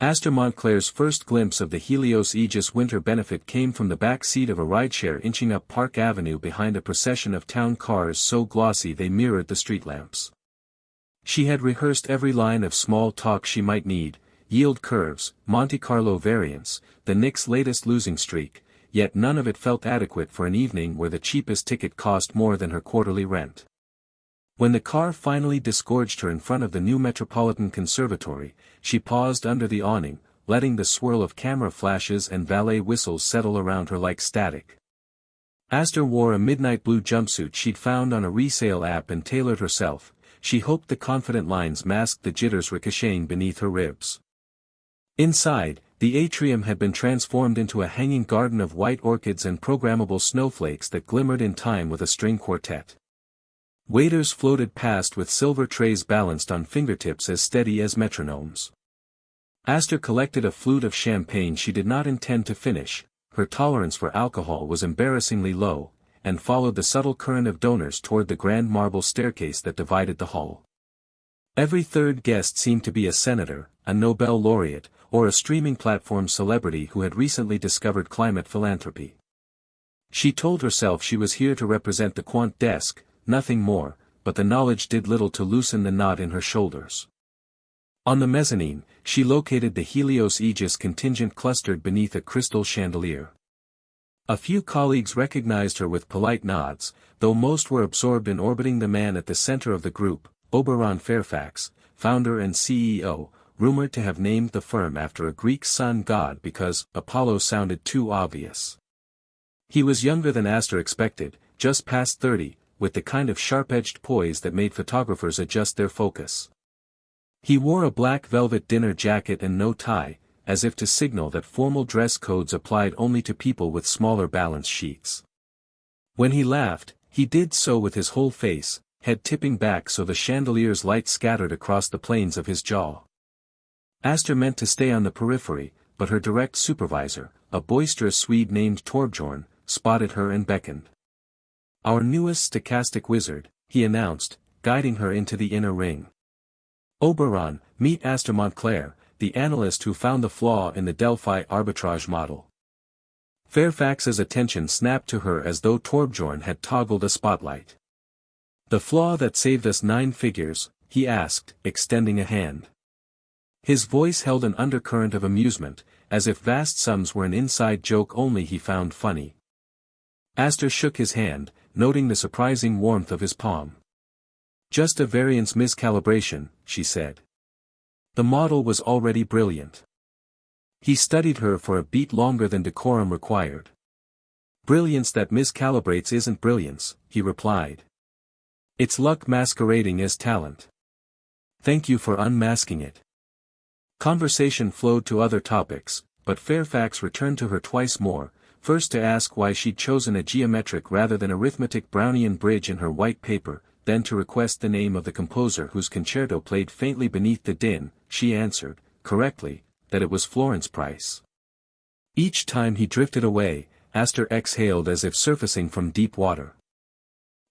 Astor Montclair's first glimpse of the Helios Aegis winter benefit came from the back seat of a rideshare inching up Park Avenue behind a procession of town cars so glossy they mirrored the street lamps. She had rehearsed every line of small talk she might need, yield curves, Monte Carlo variants, the Knicks' latest losing streak, yet none of it felt adequate for an evening where the cheapest ticket cost more than her quarterly rent. When the car finally disgorged her in front of the new Metropolitan Conservatory, she paused under the awning, letting the swirl of camera flashes and valet whistles settle around her like static. Astor wore a midnight blue jumpsuit she'd found on a resale app and tailored herself. She hoped the confident lines masked the jitters ricocheting beneath her ribs. Inside, the atrium had been transformed into a hanging garden of white orchids and programmable snowflakes that glimmered in time with a string quartet. Waiters floated past with silver trays balanced on fingertips as steady as metronomes. Astor collected a flute of champagne she did not intend to finish, her tolerance for alcohol was embarrassingly low, and followed the subtle current of donors toward the grand marble staircase that divided the hall. Every third guest seemed to be a senator, a Nobel laureate, or a streaming platform celebrity who had recently discovered climate philanthropy. She told herself she was here to represent the quant desk, nothing more, but the knowledge did little to loosen the knot in her shoulders. On the mezzanine, she located the Helios Aegis contingent clustered beneath a crystal chandelier. A few colleagues recognized her with polite nods, though most were absorbed in orbiting the man at the center of the group, Oberon Fairfax, founder and CEO, rumored to have named the firm after a Greek sun god because Apollo sounded too obvious. He was younger than Astor expected, just past 30, with the kind of sharp-edged poise that made photographers adjust their focus. He wore a black velvet dinner jacket and no tie, as if to signal that formal dress codes applied only to people with smaller balance sheets. When he laughed, he did so with his whole face, head tipping back so the chandelier's light scattered across the planes of his jaw. Astor meant to stay on the periphery, but her direct supervisor, a boisterous Swede named Torbjorn, spotted her and beckoned. "Our newest stochastic wizard," he announced, guiding her into the inner ring. "Oberon, meet Astor Montclair, the analyst who found the flaw in the Delphi arbitrage model." Fairfax's attention snapped to her as though Torbjorn had toggled a spotlight. "The flaw that saved us 9 figures, he asked, extending a hand. His voice held an undercurrent of amusement, as if vast sums were an inside joke only he found funny. Astor shook his hand, noting the surprising warmth of his palm. "Just a variance miscalibration," she said. The model was already brilliant. He studied her for a beat longer than decorum required. "Brilliance that miscalibrates isn't brilliance," he replied. "It's luck masquerading as talent. Thank you for unmasking it." Conversation flowed to other topics, but Fairfax returned to her twice more, first to ask why she'd chosen a geometric rather than arithmetic Brownian bridge in her white paper, then to request the name of the composer whose concerto played faintly beneath the din. She answered, correctly, that it was Florence Price. Each time he drifted away, Astor exhaled as if surfacing from deep water.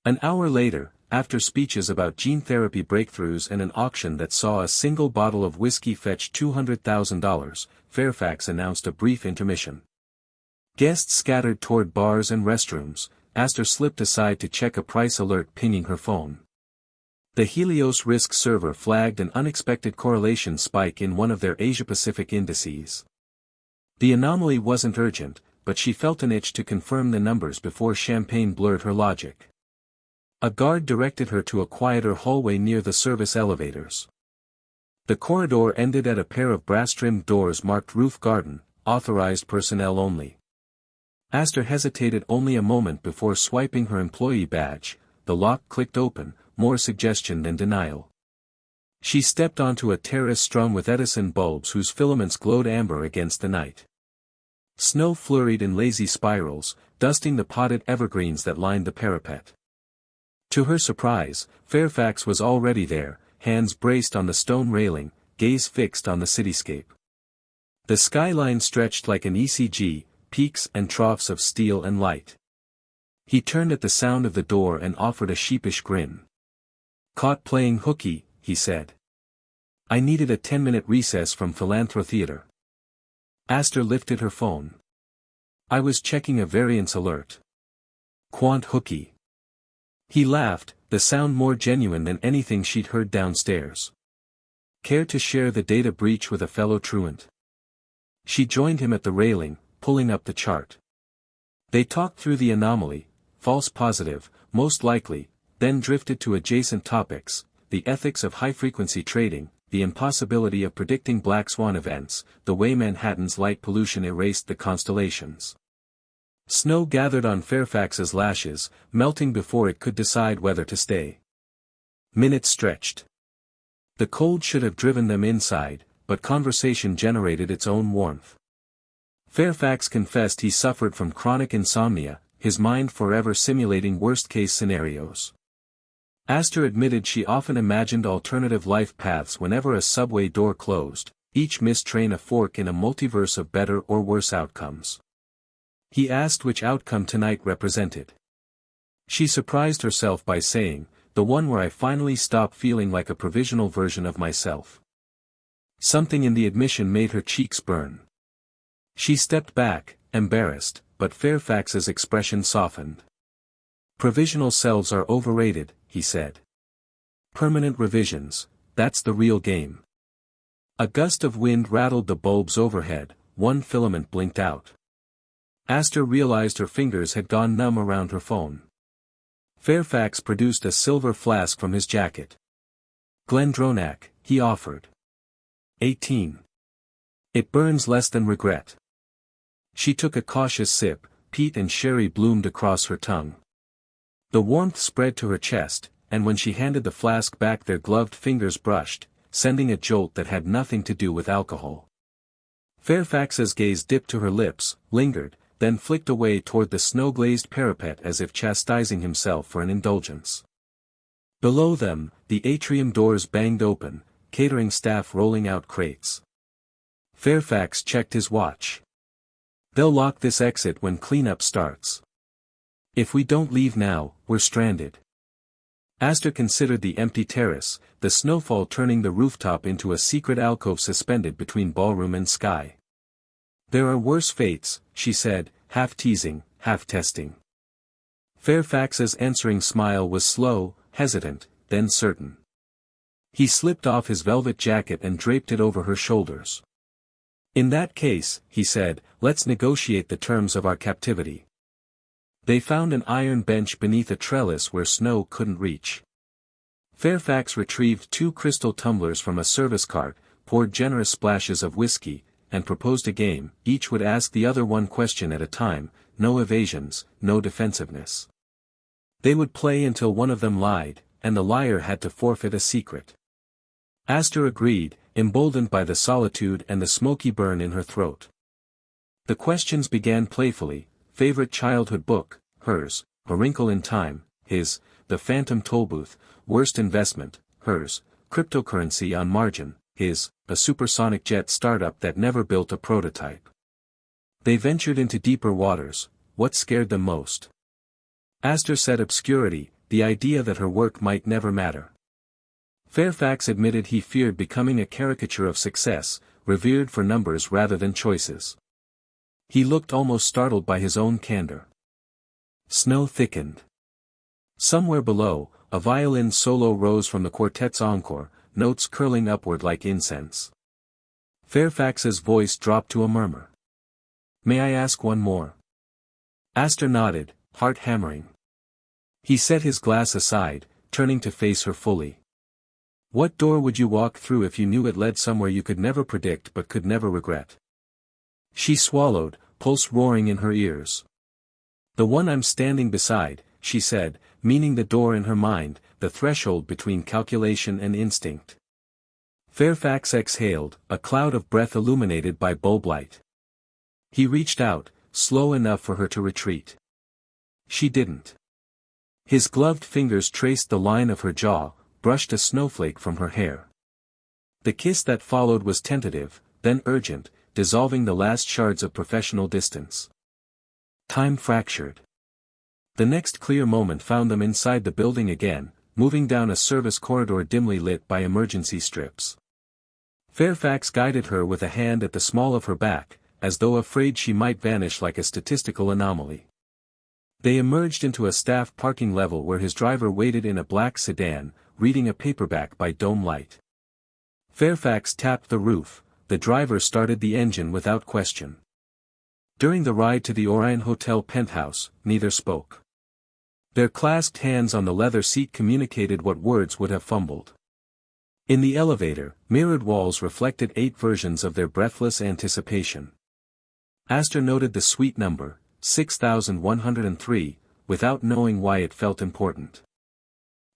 An hour later, after speeches about gene therapy breakthroughs and an auction that saw a single bottle of whiskey fetch $200,000, Fairfax announced a brief intermission. Guests scattered toward bars and restrooms. Astor slipped aside to check a price alert pinging her phone. The Helios Risk server flagged an unexpected correlation spike in one of their Asia-Pacific indices. The anomaly wasn't urgent, but she felt an itch to confirm the numbers before champagne blurred her logic. A guard directed her to a quieter hallway near the service elevators. The corridor ended at a pair of brass-trimmed doors marked Roof Garden, authorized personnel only. Astor hesitated only a moment before swiping her employee badge. The lock clicked open, more suggestion than denial. She stepped onto a terrace strung with Edison bulbs whose filaments glowed amber against the night. Snow flurried in lazy spirals, dusting the potted evergreens that lined the parapet. To her surprise, Fairfax was already there, hands braced on the stone railing, gaze fixed on the cityscape. The skyline stretched like an ECG, peaks and troughs of steel and light. He turned at the sound of the door and offered a sheepish grin. "Caught playing hooky," he said. I needed a 10-minute recess from Philanthrotheater. Aster lifted her phone. I was checking a variance alert. Quant hooky. He laughed, the sound more genuine than anything she'd heard downstairs. Care to share the data breach with a fellow truant? She joined him at the railing, pulling up the chart. They talked through the anomaly, false positive, most likely, then drifted to adjacent topics, the ethics of high-frequency trading, the impossibility of predicting black swan events, the way Manhattan's light pollution erased the constellations. Snow gathered on Fairfax's lashes, melting before it could decide whether to stay. Minutes stretched. The cold should have driven them inside, but conversation generated its own warmth. Fairfax confessed he suffered from chronic insomnia, his mind forever simulating worst-case scenarios. Aster admitted she often imagined alternative life paths whenever a subway door closed, each missed train a fork in a multiverse of better or worse outcomes. He asked which outcome tonight represented. She surprised herself by saying, the one where I finally stop feeling like a provisional version of myself. Something in the admission made her cheeks burn. She stepped back, embarrassed, but Fairfax's expression softened. Provisional selves are overrated, he said. Permanent revisions, that's the real game. A gust of wind rattled the bulbs overhead, one filament blinked out. Aster realized her fingers had gone numb around her phone. Fairfax produced a silver flask from his jacket. Glendronach, he offered. 18. It burns less than regret. She took a cautious sip, peat and sherry bloomed across her tongue. The warmth spread to her chest, and when she handed the flask back their gloved fingers brushed, sending a jolt that had nothing to do with alcohol. Fairfax's gaze dipped to her lips, lingered, then flicked away toward the snow-glazed parapet as if chastising himself for an indulgence. Below them, the atrium doors banged open, catering staff rolling out crates. Fairfax checked his watch. They'll lock this exit when cleanup starts. If we don't leave now, we're stranded. Aster considered the empty terrace, the snowfall turning the rooftop into a secret alcove suspended between ballroom and sky. There are worse fates, she said, half teasing, half testing. Fairfax's answering smile was slow, hesitant, then certain. He slipped off his velvet jacket and draped it over her shoulders. In that case, he said, let's negotiate the terms of our captivity. They found an iron bench beneath a trellis where snow couldn't reach. Fairfax retrieved 2 crystal tumblers from a service cart, poured generous splashes of whiskey, and proposed a game. Each would ask the other one question at a time, no evasions, no defensiveness. They would play until one of them lied, and the liar had to forfeit a secret. Aster agreed, emboldened by the solitude and the smoky burn in her throat. The questions began playfully: favorite childhood book, hers; A Wrinkle in Time, his; The Phantom Tollbooth; worst investment, hers; cryptocurrency on margin, his; a supersonic jet startup that never built a prototype. They ventured into deeper waters. What scared them most? Aster said obscurity, the idea that her work might never matter. Fairfax admitted he feared becoming a caricature of success, revered for numbers rather than choices. He looked almost startled by his own candor. Snow thickened. Somewhere below, a violin solo rose from the quartet's encore, notes curling upward like incense. Fairfax's voice dropped to a murmur. May I ask one more? Aster nodded, heart hammering. He set his glass aside, turning to face her fully. What door would you walk through if you knew it led somewhere you could never predict but could never regret? She swallowed, pulse roaring in her ears. The one I'm standing beside, she said, meaning the door in her mind, the threshold between calculation and instinct. Fairfax exhaled, a cloud of breath illuminated by bulb light. He reached out, slow enough for her to retreat. She didn't. His gloved fingers traced the line of her jaw, brushed a snowflake from her hair. The kiss that followed was tentative, then urgent, dissolving the last shards of professional distance. Time fractured. The next clear moment found them inside the building again, moving down a service corridor dimly lit by emergency strips. Fairfax guided her with a hand at the small of her back, as though afraid she might vanish like a statistical anomaly. They emerged into a staff parking level where his driver waited in a black sedan, reading a paperback by dome light. Fairfax tapped the roof, the driver started the engine without question. During the ride to the Orion Hotel penthouse, neither spoke. Their clasped hands on the leather seat communicated what words would have fumbled. In the elevator, mirrored walls reflected 8 versions of their breathless anticipation. Astor noted the suite number, 6103, without knowing why it felt important.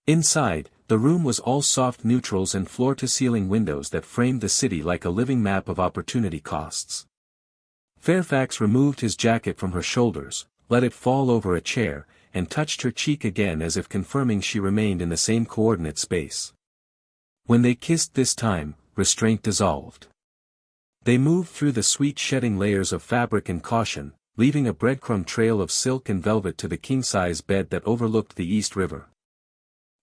Inside, the room was all soft neutrals and floor-to-ceiling windows that framed the city like a living map of opportunity costs. Fairfax removed his jacket from her shoulders, let it fall over a chair, and touched her cheek again as if confirming she remained in the same coordinate space. When they kissed this time, restraint dissolved. They moved through the suite shedding layers of fabric and caution, leaving a breadcrumb trail of silk and velvet to the king-size bed that overlooked the East River.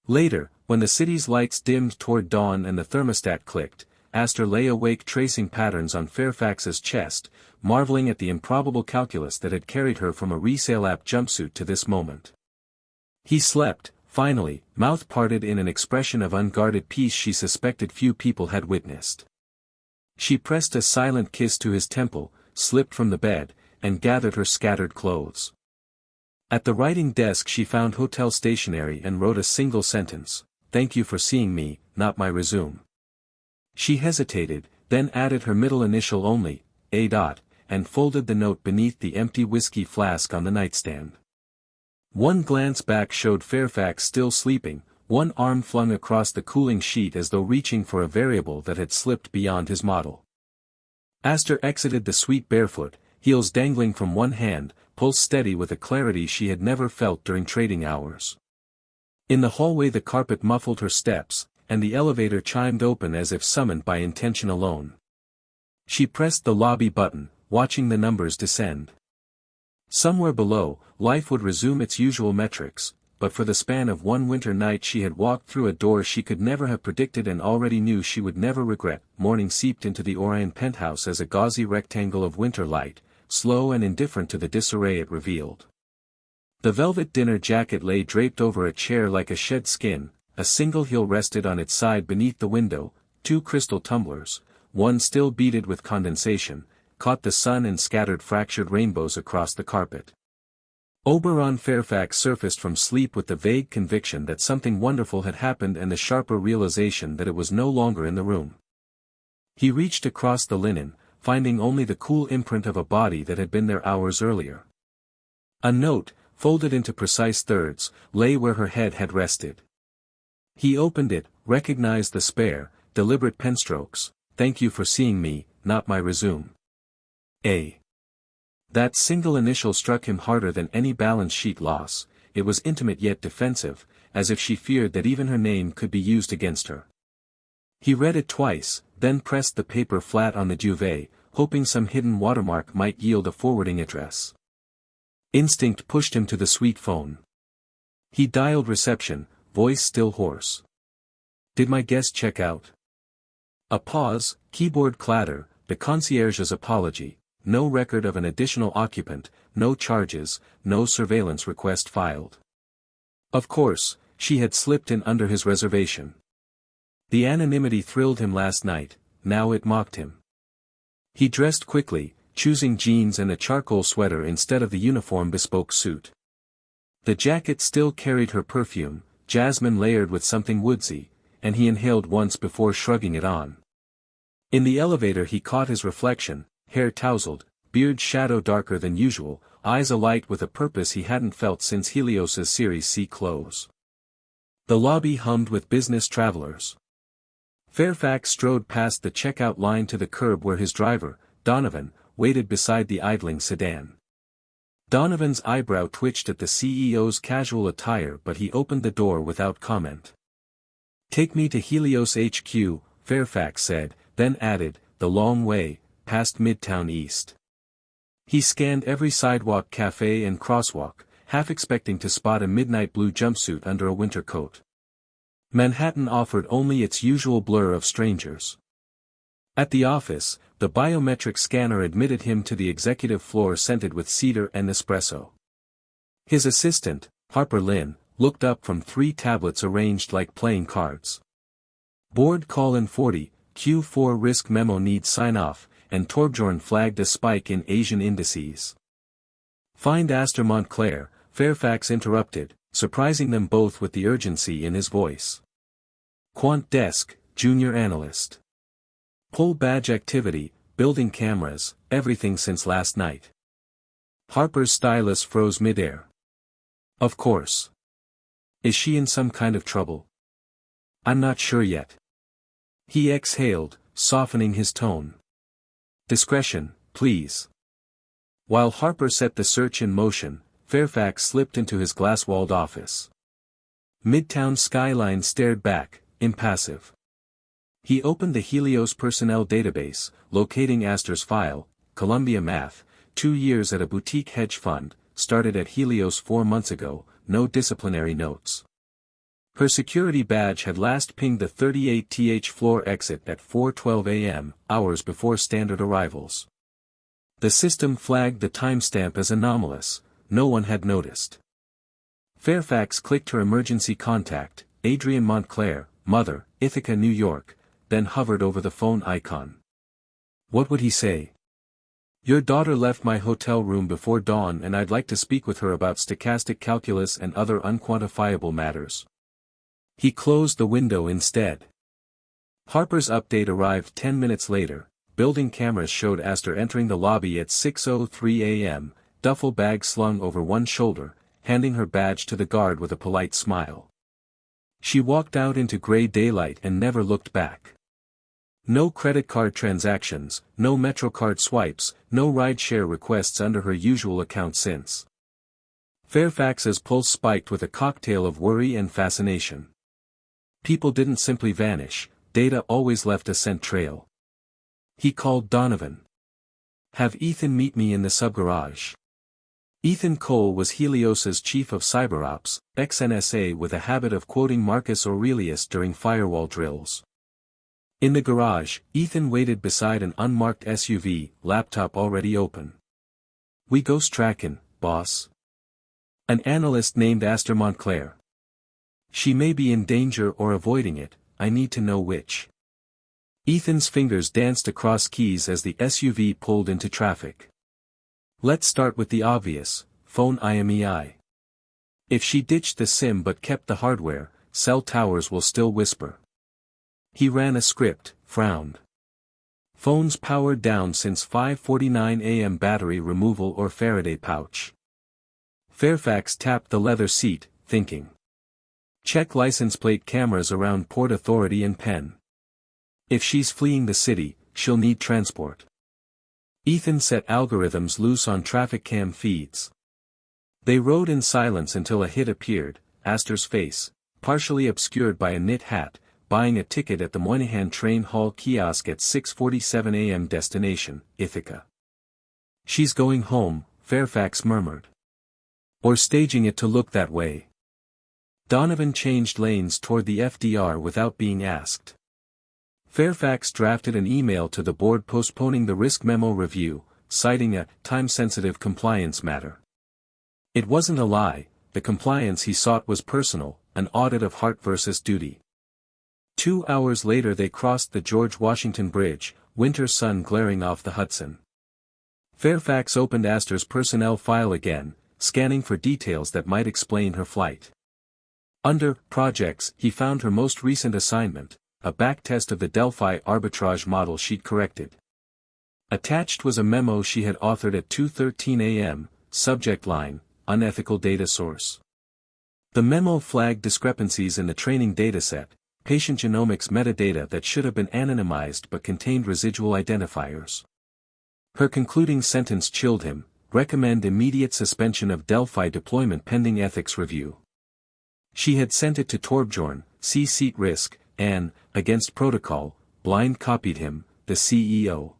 Later, when the city's lights dimmed toward dawn and the thermostat clicked, Astor lay awake tracing patterns on Fairfax's chest, marveling at the improbable calculus that had carried her from a resale app jumpsuit to this moment. He slept, finally, mouth parted in an expression of unguarded peace she suspected few people had witnessed. She pressed a silent kiss to his temple, slipped from the bed, and gathered her scattered clothes. At the writing desk she found hotel stationery and wrote a single sentence, "Thank you for seeing me, not my resume." She hesitated, then added her middle initial only, A. and folded the note beneath the empty whiskey flask on the nightstand. One glance back showed Fairfax still sleeping, one arm flung across the cooling sheet as though reaching for a variable that had slipped beyond his model. Astor exited the suite barefoot, heels dangling from one hand, pulse steady with a clarity she had never felt during trading hours. In the hallway the carpet muffled her steps, and the elevator chimed open as if summoned by intention alone. She pressed the lobby button, watching the numbers descend. Somewhere below, life would resume its usual metrics, but for the span of one winter night she had walked through a door she could never have predicted and already knew she would never regret. Morning seeped into the Orion penthouse as a gauzy rectangle of winter light, slow and indifferent to the disarray it revealed. The velvet dinner jacket lay draped over a chair like a shed skin, a single heel rested on its side beneath the window, 2 crystal tumblers, one still beaded with condensation, caught the sun and scattered fractured rainbows across the carpet. Oberon Fairfax surfaced from sleep with the vague conviction that something wonderful had happened and the sharper realization that it was no longer in the room. He reached across the linen, finding only the cool imprint of a body that had been there hours earlier. A note, folded into precise thirds, lay where her head had rested. He opened it, recognized the spare, deliberate penstrokes, "Thank you for seeing me, not my resume." A. That single initial struck him harder than any balance sheet loss. It was intimate yet defensive, as if she feared that even her name could be used against her. He read it twice, then pressed the paper flat on the duvet, hoping some hidden watermark might yield a forwarding address. Instinct pushed him to the suite phone. He dialed reception, voice still hoarse. "Did my guest check out?" A pause, keyboard clatter, the concierge's apology. No record of an additional occupant, no charges, no surveillance request filed. Of course, she had slipped in under his reservation. The anonymity thrilled him last night, now it mocked him. He dressed quickly, choosing jeans and a charcoal sweater instead of the uniform bespoke suit. The jacket still carried her perfume, jasmine layered with something woodsy, and he inhaled once before shrugging it on. In the elevator he caught his reflection, hair tousled, beard shadow darker than usual, eyes alight with a purpose he hadn't felt since Helios's Series C close. The lobby hummed with business travelers. Fairfax strode past the checkout line to the curb where his driver, Donovan, waited beside the idling sedan. Donovan's eyebrow twitched at the CEO's casual attire but he opened the door without comment. "Take me to Helios HQ, Fairfax said, then added, "The long way, past Midtown East." He scanned every sidewalk, cafe and crosswalk, half expecting to spot a midnight blue jumpsuit under a winter coat. Manhattan offered only its usual blur of strangers. At the office, the biometric scanner admitted him to the executive floor scented with cedar and espresso. His assistant, Harper Lynn, looked up from 3 tablets arranged like playing cards. Board call in 40, Q4 risk memo needs sign-off, and Torbjorn flagged a spike in Asian indices. Find Aster Montclair, Fairfax interrupted, surprising them both with the urgency in his voice. Quant desk, junior analyst. Pull badge activity, building cameras, everything since last night. Harper's stylus froze midair. Of course. Is she in some kind of trouble? I'm not sure yet. He exhaled, softening his tone. Discretion, please. While Harper set the search in motion, Fairfax slipped into his glass-walled office. Midtown skyline stared back, impassive. He opened the Helios personnel database, locating Astor's file, Columbia Math, 2 years at a boutique hedge fund, started at Helios 4 months ago, no disciplinary notes. Her security badge had last pinged the 38th floor exit at 4:12 a.m., hours before standard arrivals. The system flagged the timestamp as anomalous, no one had noticed. Fairfax clicked her emergency contact, Adrienne Montclair, mother, Ithaca, New York, then hovered over the phone icon. What would he say? Your daughter left my hotel room before dawn and I'd like to speak with her about stochastic calculus and other unquantifiable matters. He closed the window instead. Harper's update arrived 10 minutes later. Building cameras showed Astor entering the lobby at 6:03 a.m., duffel bag slung over one shoulder, handing her badge to the guard with a polite smile. She walked out into gray daylight and never looked back. No credit card transactions, no MetroCard swipes, no rideshare requests under her usual account since. Fairfax's pulse spiked with a cocktail of worry and fascination. People didn't simply vanish, data always left a scent trail. He called Donovan. Have Ethan meet me in the subgarage. Ethan Cole was Helios's chief of cyberops, ex-NSA with a habit of quoting Marcus Aurelius during firewall drills. In the garage, Ethan waited beside an unmarked SUV, laptop already open. We ghost trackin', boss. An analyst named Aster Montclair. She may be in danger or avoiding it, I need to know which. Ethan's fingers danced across keys as the SUV pulled into traffic. Let's start with the obvious, phone IMEI. If she ditched the SIM but kept the hardware, cell towers will still whisper. He ran a script, frowned. Phones powered down since 5:49 a.m. battery removal or Faraday pouch. Fairfax tapped the leather seat, thinking. Check license plate cameras around Port Authority and Penn. If she's fleeing the city, she'll need transport. Ethan set algorithms loose on traffic cam feeds. They rode in silence until a hit appeared, Astor's face, partially obscured by a knit hat, buying a ticket at the Moynihan train hall kiosk at 6:47 a.m. destination, Ithaca. She's going home, Fairfax murmured. Or staging it to look that way. Donovan changed lanes toward the FDR without being asked. Fairfax drafted an email to the board postponing the risk memo review, citing a time-sensitive compliance matter. It wasn't a lie, the compliance he sought was personal, an audit of heart versus duty. 2 hours later they crossed the George Washington Bridge, winter sun glaring off the Hudson. Fairfax opened Astor's personnel file again, scanning for details that might explain her flight. Under Projects he found her most recent assignment, a backtest of the Delphi arbitrage model she'd corrected. Attached was a memo she had authored at 2:13 a.m., subject line, unethical data source. The memo flagged discrepancies in the training dataset, patient genomics metadata that should have been anonymized but contained residual identifiers. Her concluding sentence chilled him, recommend immediate suspension of Delphi deployment pending ethics review. She had sent it to Torbjorn, C-seat risk, and, against protocol, blind copied him, the CEO.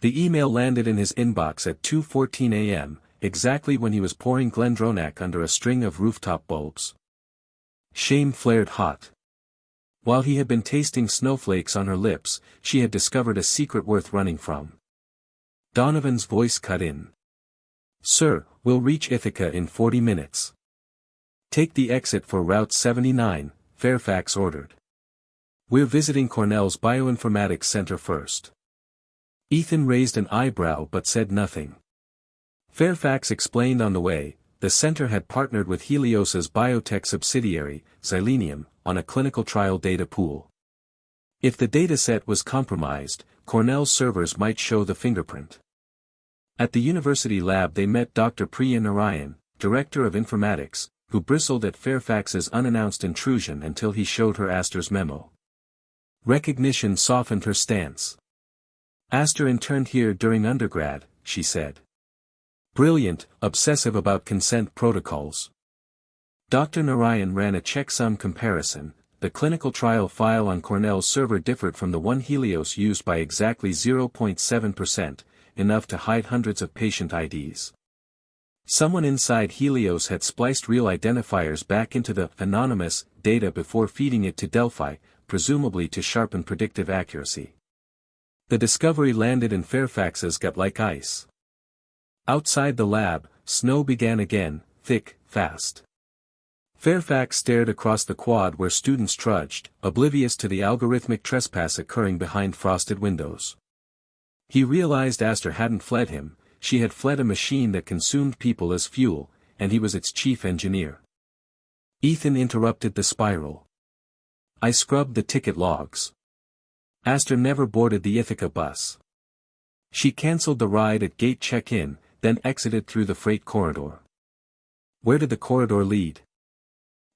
The email landed in his inbox at 2:14 a.m., exactly when he was pouring Glendronach under a string of rooftop bulbs. Shame flared hot. While he had been tasting snowflakes on her lips, she had discovered a secret worth running from. Donovan's voice cut in. "Sir, we'll reach Ithaca in 40 minutes. Take the exit for Route 79, Fairfax ordered. We're visiting Cornell's Bioinformatics Center first." Ethan raised an eyebrow but said nothing. Fairfax explained on the way, the center had partnered with Helios's biotech subsidiary, Xylenium, on a clinical trial data pool. If the dataset was compromised, Cornell's servers might show the fingerprint. At the university lab they met Dr. Priya Narayan, director of informatics, who bristled at Fairfax's unannounced intrusion until he showed her Astor's memo. Recognition softened her stance. "Astor interned here during undergrad," she said. "Brilliant, obsessive about consent protocols." Dr. Narayan ran a checksum comparison. The clinical trial file on Cornell's server differed from the one Helios used by exactly 0.7%, enough to hide hundreds of patient IDs. Someone inside Helios had spliced real identifiers back into the anonymous data before feeding it to Delphi, presumably to sharpen predictive accuracy. The discovery landed in Fairfax's gut like ice. Outside the lab, snow began again, thick, fast. Fairfax stared across the quad where students trudged, oblivious to the algorithmic trespass occurring behind frosted windows. He realized Astor hadn't fled him, she had fled a machine that consumed people as fuel, and he was its chief engineer. Ethan interrupted the spiral. "I scrubbed the ticket logs. Astor never boarded the Ithaca bus. She cancelled the ride at gate check-in, then exited through the freight corridor." "Where did the corridor lead?"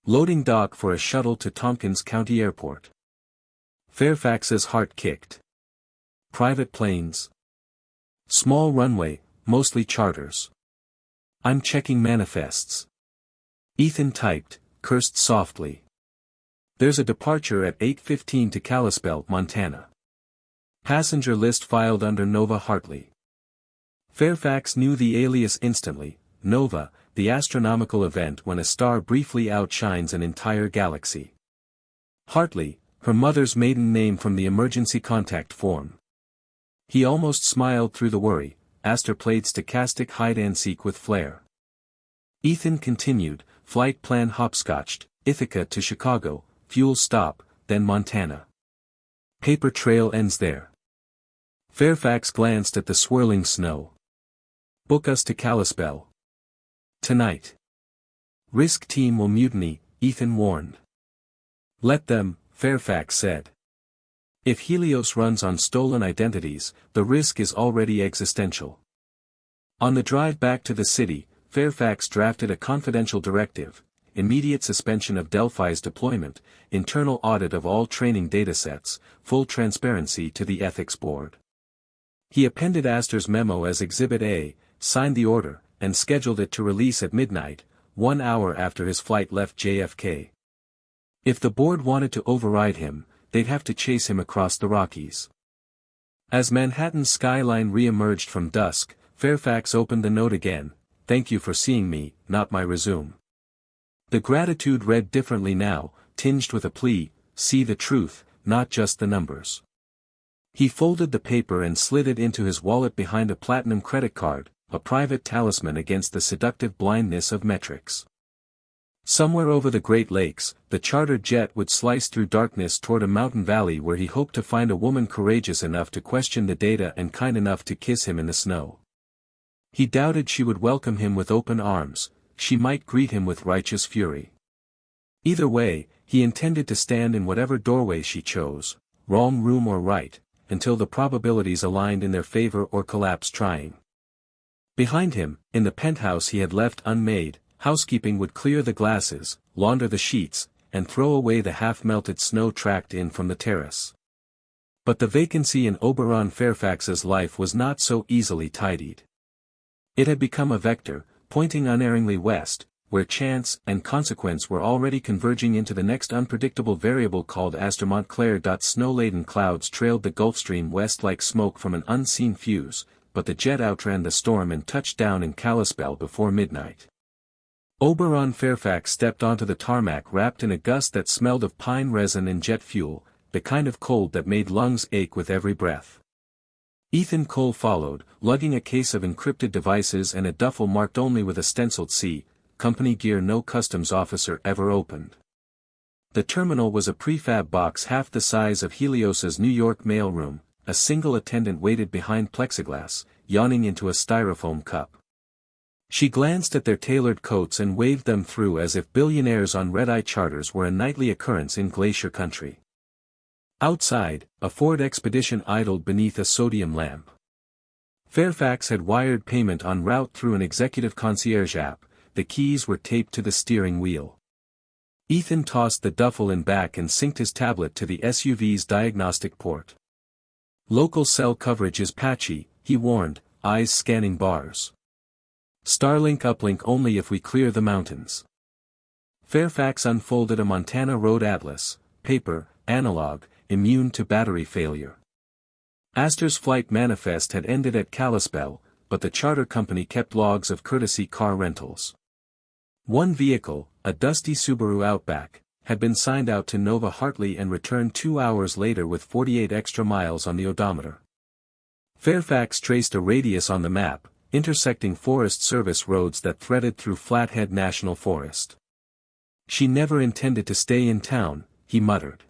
"Loading dock for a shuttle to Tompkins County Airport." Fairfax's heart kicked. "Private planes?" "Small runway, mostly charters." "I'm checking manifests." Ethan typed, cursed softly. "There's a departure at 8:15 to Kalispell, Montana. Passenger list filed under Nova Hartley." Fairfax knew the alias instantly, Nova, the astronomical event when a star briefly outshines an entire galaxy. Hartley, her mother's maiden name from the emergency contact form. He almost smiled through the worry. Astor played stochastic hide-and-seek with flair. Ethan continued, "Flight plan hopscotched, Ithaca to Chicago, fuel stop, then Montana. Paper trail ends there." Fairfax glanced at the swirling snow. "Book us to Kalispell. Tonight. Risk team will mutiny," Ethan warned. "Let them," Fairfax said. "If Helios runs on stolen identities, the risk is already existential." On the drive back to the city, Fairfax drafted a confidential directive: immediate suspension of Delphi's deployment, internal audit of all training datasets, full transparency to the ethics board. He appended Astor's memo as Exhibit A, signed the order, and scheduled it to release at midnight, 1 hour after his flight left JFK. If the board wanted to override him, they'd have to chase him across the Rockies. As Manhattan's skyline re-emerged from dusk, Fairfax opened the note again: "Thank you for seeing me, not my resume." The gratitude read differently now, tinged with a plea: "See the truth, not just the numbers." He folded the paper and slid it into his wallet behind a platinum credit card, a private talisman against the seductive blindness of metrics. Somewhere over the Great Lakes, the chartered jet would slice through darkness toward a mountain valley where he hoped to find a woman courageous enough to question the data and kind enough to kiss him in the snow. He doubted she would welcome him with open arms. She might greet him with righteous fury. Either way, he intended to stand in whatever doorway she chose, wrong room or right, until the probabilities aligned in their favor or collapsed trying. Behind him, in the penthouse he had left unmade, housekeeping would clear the glasses, launder the sheets, and throw away the half-melted snow tracked in from the terrace. But the vacancy in Oberon Fairfax's life was not so easily tidied. It had become a vector, pointing unerringly west, where chance and consequence were already converging into the next unpredictable variable called Astor Montclair. Snow-laden clouds trailed the Gulf Stream west like smoke from an unseen fuse, but the jet outran the storm and touched down in Kalispell before midnight. Oberon Fairfax stepped onto the tarmac wrapped in a gust that smelled of pine resin and jet fuel, the kind of cold that made lungs ache with every breath. Ethan Cole followed, lugging a case of encrypted devices and a duffel marked only with a stenciled C, company gear no customs officer ever opened. The terminal was a prefab box half the size of Helios's New York mailroom. A single attendant waited behind plexiglass, yawning into a styrofoam cup. She glanced at their tailored coats and waved them through as if billionaires on red-eye charters were a nightly occurrence in Glacier Country. Outside, a Ford Expedition idled beneath a sodium lamp. Fairfax had wired payment en route through an executive concierge app. The keys were taped to the steering wheel. Ethan tossed the duffel in back and synced his tablet to the SUV's diagnostic port. Local cell coverage is patchy, he warned, eyes scanning bars. Starlink uplink only if we clear the mountains. Fairfax unfolded a Montana Road atlas, paper, analog, immune to battery failure. Astor's flight manifest had ended at Kalispell, but the charter company kept logs of courtesy car rentals. One vehicle, a dusty Subaru Outback, had been signed out to Nova Hartley and returned 2 hours later with 48 extra miles on the odometer. Fairfax traced a radius on the map, intersecting Forest Service roads that threaded through Flathead National Forest. She never intended to stay in town, he muttered.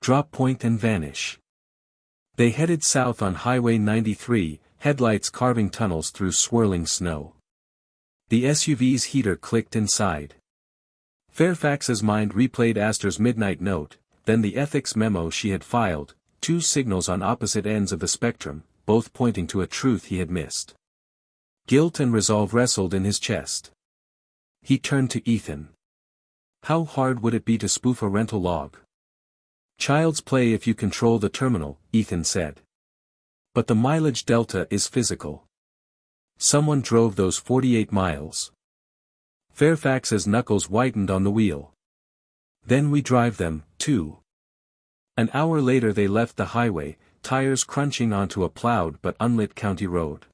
Drop point and vanish. They headed south on Highway 93, headlights carving tunnels through swirling snow. The SUV's heater clicked inside. Fairfax's mind replayed Astor's midnight note, then the ethics memo she had filed, 2 signals on opposite ends of the spectrum, both pointing to a truth he had missed. Guilt and resolve wrestled in his chest. He turned to Ethan. How hard would it be to spoof a rental log? Child's play if you control the terminal, Ethan said. But the mileage delta is physical. Someone drove those 48 miles. Fairfax's knuckles whitened on the wheel. Then we drive them, too. An hour later they left the highway, tires crunching onto a plowed but unlit county road.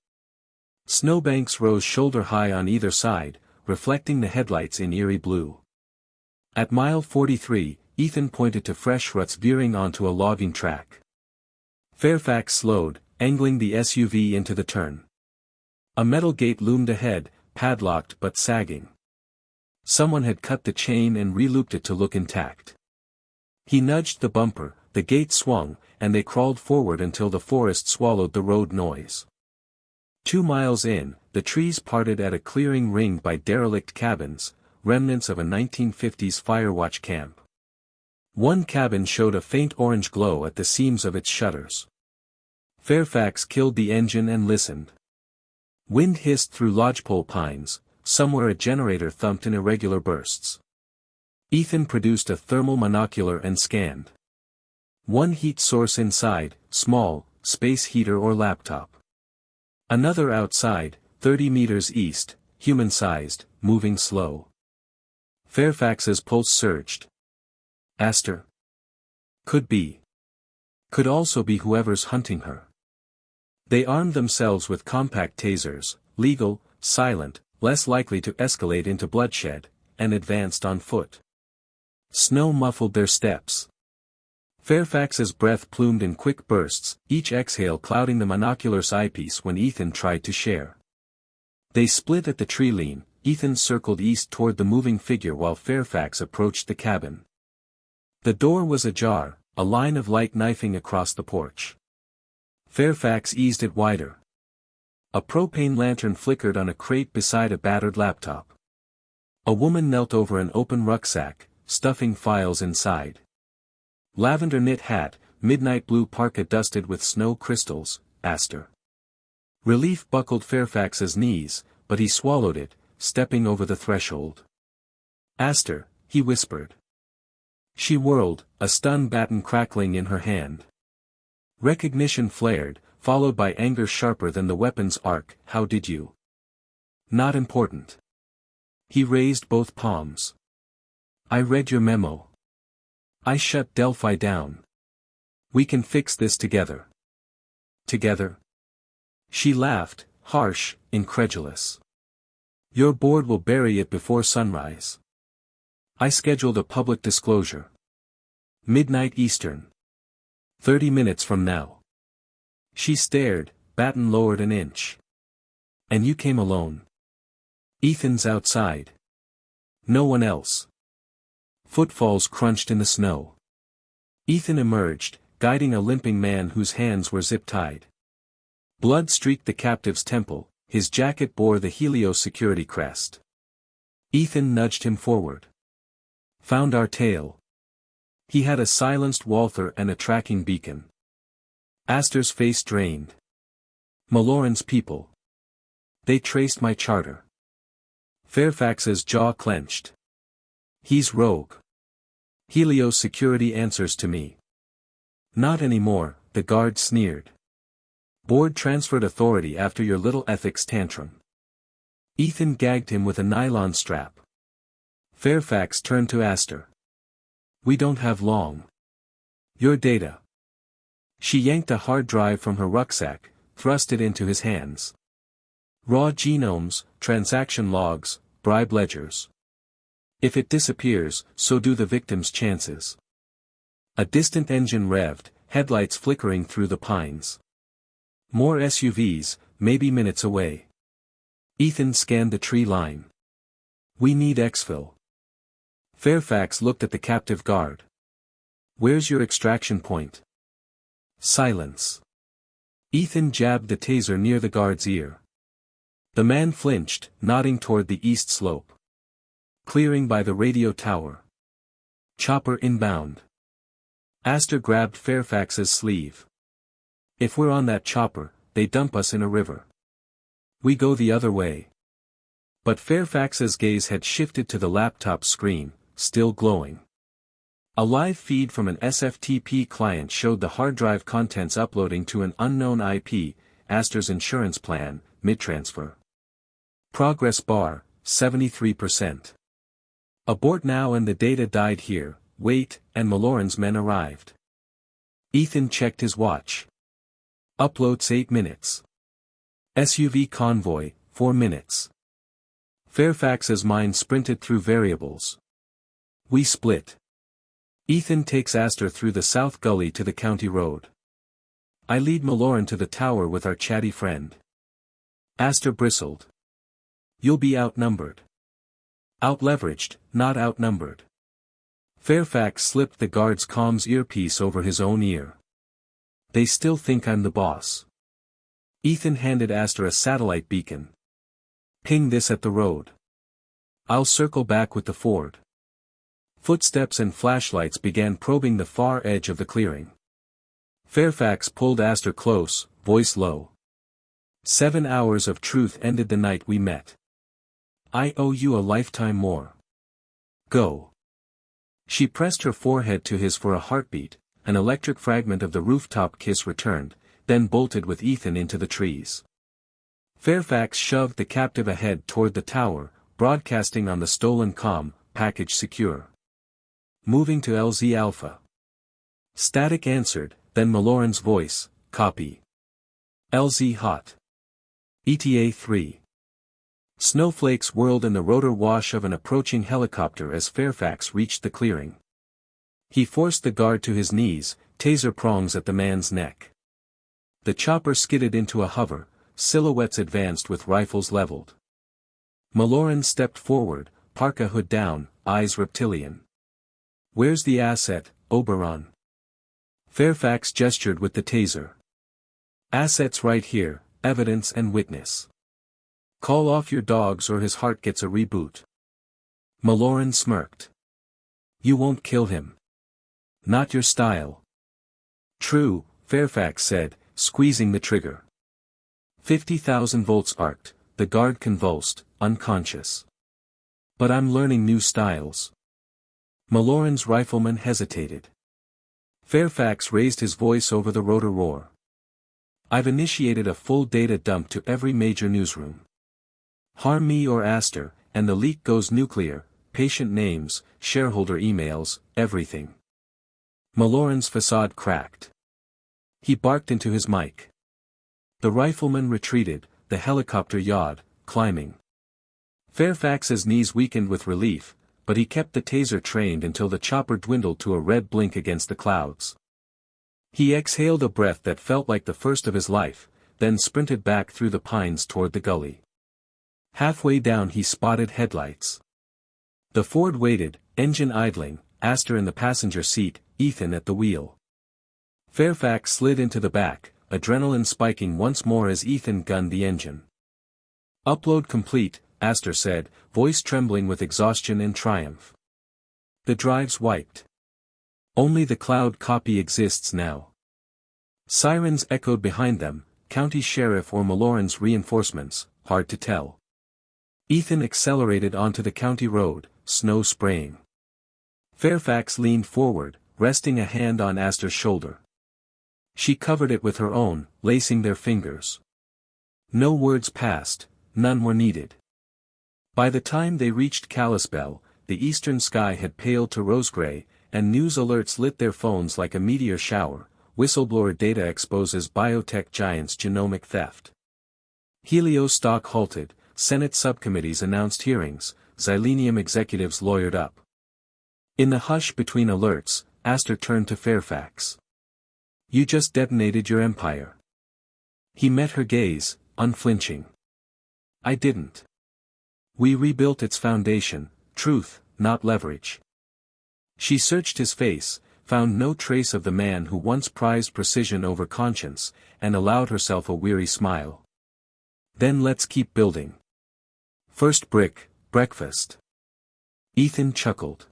Snowbanks rose shoulder-high on either side, reflecting the headlights in eerie blue. At mile 43, Ethan pointed to fresh ruts veering onto a logging track. Fairfax slowed, angling the SUV into the turn. A metal gate loomed ahead, padlocked but sagging. Someone had cut the chain and re-looped it to look intact. He nudged the bumper, the gate swung, and they crawled forward until the forest swallowed the road noise. 2 miles in, the trees parted at a clearing ringed by derelict cabins, remnants of a 1950s firewatch camp. One cabin showed a faint orange glow at the seams of its shutters. Fairfax killed the engine and listened. Wind hissed through lodgepole pines, somewhere a generator thumped in irregular bursts. Ethan produced a thermal monocular and scanned. One heat source inside, small, space heater or laptop. Another outside, 30 meters east, human-sized, moving slow. Fairfax's pulse surged. Astor? Could be. Could also be whoever's hunting her. They armed themselves with compact tasers, legal, silent, less likely to escalate into bloodshed, and advanced on foot. Snow muffled their steps. Fairfax's breath plumed in quick bursts, each exhale clouding the monocular's eyepiece when Ethan tried to share. They split at the tree lean. Ethan circled east toward the moving figure while Fairfax approached the cabin. The door was ajar, a line of light knifing across the porch. Fairfax eased it wider. A propane lantern flickered on a crate beside a battered laptop. A woman knelt over an open rucksack, stuffing files inside. Lavender knit hat, midnight blue parka dusted with snow crystals, Astor. Relief buckled Fairfax's knees, but he swallowed it, stepping over the threshold. Astor, he whispered. She whirled, a stun baton crackling in her hand. Recognition flared, followed by anger sharper than the weapon's arc. How did you? Not important. He raised both palms. I read your memo. I shut Delphi down. We can fix this together. Together? She laughed, harsh, incredulous. Your board will bury it before sunrise. I scheduled a public disclosure. Midnight Eastern. 30 minutes from now. She stared, baton lowered an inch. And you came alone. Ethan's outside. No one else. Footfalls crunched in the snow. Ethan emerged, guiding a limping man whose hands were zip-tied. Blood streaked the captive's temple, his jacket bore the Helios security crest. Ethan nudged him forward. Found our tail. He had a silenced Walther and a tracking beacon. Astor's face drained. Maloran's people. They traced my charter. Fairfax's jaw clenched. He's rogue. Helios security answers to me. Not anymore, the guard sneered. Board transferred authority after your little ethics tantrum. Ethan gagged him with a nylon strap. Fairfax turned to Astor. We don't have long. Your data. She yanked a hard drive from her rucksack, thrust it into his hands. Raw genomes, transaction logs, bribe ledgers. If it disappears, so do the victim's chances. A distant engine revved, headlights flickering through the pines. More SUVs, maybe minutes away. Ethan scanned the tree line. We need exfil. Fairfax looked at the captive guard. Where's your extraction point? Silence. Ethan jabbed the taser near the guard's ear. The man flinched, nodding toward the east slope. Clearing by the radio tower. Chopper inbound. Astor grabbed Fairfax's sleeve. If we're on that chopper, they dump us in a river. We go the other way. But Fairfax's gaze had shifted to the laptop screen, still glowing. A live feed from an SFTP client showed the hard drive contents uploading to an unknown IP, Astor's insurance plan, mid-transfer. Progress bar, 73%. Abort now and the data died here, wait, and Maloran's men arrived. Ethan checked his watch. Uploads 8 minutes. SUV convoy, 4 minutes. Fairfax's mind sprinted through variables. We split. Ethan takes Astor through the south gully to the county road. I lead Maloran to the tower with our chatty friend. Astor bristled. You'll be outnumbered. Outleveraged, not outnumbered. Fairfax slipped the guard's comms earpiece over his own ear. They still think I'm the boss. Ethan handed Astor a satellite beacon. Ping this at the road. I'll circle back with the Ford. Footsteps and flashlights began probing the far edge of the clearing. Fairfax pulled Astor close, voice low. 7 hours of truth ended the night we met. I owe you a lifetime more. Go. She pressed her forehead to his for a heartbeat, an electric fragment of the rooftop kiss returned, then bolted with Ethan into the trees. Fairfax shoved the captive ahead toward the tower, broadcasting on the stolen comm, package secure. Moving to LZ Alpha. Static answered, then Maloran's voice, copy. LZ hot. ETA 3. Snowflakes whirled in the rotor wash of an approaching helicopter as Fairfax reached the clearing. He forced the guard to his knees, taser prongs at the man's neck. The chopper skidded into a hover, silhouettes advanced with rifles leveled. Maloran stepped forward, parka hood down, eyes reptilian. Where's the asset, Oberon? Fairfax gestured with the taser. Assets right here, evidence and witness. Call off your dogs or his heart gets a reboot. Maloran smirked. You won't kill him. Not your style. True, Fairfax said, squeezing the trigger. 50,000 volts arced, the guard convulsed, unconscious. But I'm learning new styles. Maloran's rifleman hesitated. Fairfax raised his voice over the rotor roar. I've initiated a full data dump to every major newsroom. Harm me or Astor, and the leak goes nuclear, patient names, shareholder emails, everything. Maloran's facade cracked. He barked into his mic. The rifleman retreated, the helicopter yawed, climbing. Fairfax's knees weakened with relief, but he kept the taser trained until the chopper dwindled to a red blink against the clouds. He exhaled a breath that felt like the first of his life, then sprinted back through the pines toward the gully. Halfway down he spotted headlights. The Ford waited, engine idling, Astor in the passenger seat, Ethan at the wheel. Fairfax slid into the back, adrenaline spiking once more as Ethan gunned the engine. "Upload complete," Astor said, voice trembling with exhaustion and triumph. "The drive's wiped. Only the cloud copy exists now." Sirens echoed behind them, county sheriff or Maloran's reinforcements, hard to tell. Ethan accelerated onto the county road, snow spraying. Fairfax leaned forward, resting a hand on Astor's shoulder. She covered it with her own, lacing their fingers. No words passed, none were needed. By the time they reached Kalispell, the eastern sky had paled to rose-gray, and news alerts lit their phones like a meteor shower. Whistleblower data exposes biotech giants' genomic theft. Helios stock halted, Senate subcommittees announced hearings, Xylenium executives lawyered up. In the hush between alerts, Astor turned to Fairfax. "You just detonated your empire." He met her gaze, unflinching. "I didn't. We rebuilt its foundation, truth, not leverage." She searched his face, found no trace of the man who once prized precision over conscience, and allowed herself a weary smile. "Then let's keep building. First brick, breakfast." Ethan chuckled.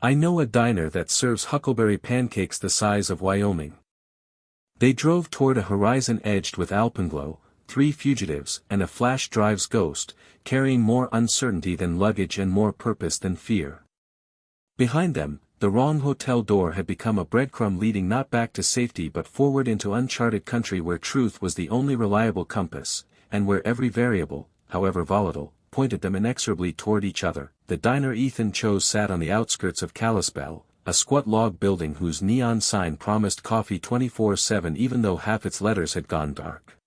"I know a diner that serves huckleberry pancakes the size of Wyoming." They drove toward a horizon edged with alpenglow, 3 fugitives and a flash drive's ghost, carrying more uncertainty than luggage and more purpose than fear. Behind them, the wrong hotel door had become a breadcrumb leading not back to safety but forward into uncharted country where truth was the only reliable compass, and where every variable, however volatile, pointed them inexorably toward each other. The diner Ethan chose sat on the outskirts of Kalispell, a squat log building whose neon sign promised coffee 24/7 even though half its letters had gone dark.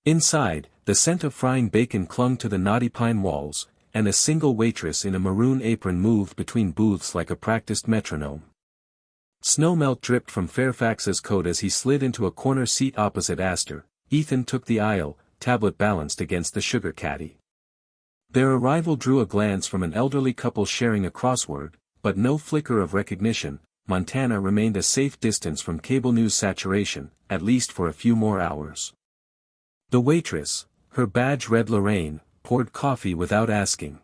Inside, the scent of frying bacon clung to the knotty pine walls, and a single waitress in a maroon apron moved between booths like a practiced metronome. Snowmelt dripped from Fairfax's coat as he slid into a corner seat opposite Astor. Ethan took the aisle, tablet balanced against the sugar caddy. Their arrival drew a glance from an elderly couple sharing a crossword, but no flicker of recognition. Montana remained a safe distance from cable news saturation, at least for a few more hours. The waitress, her badge read Lorraine, poured coffee without asking.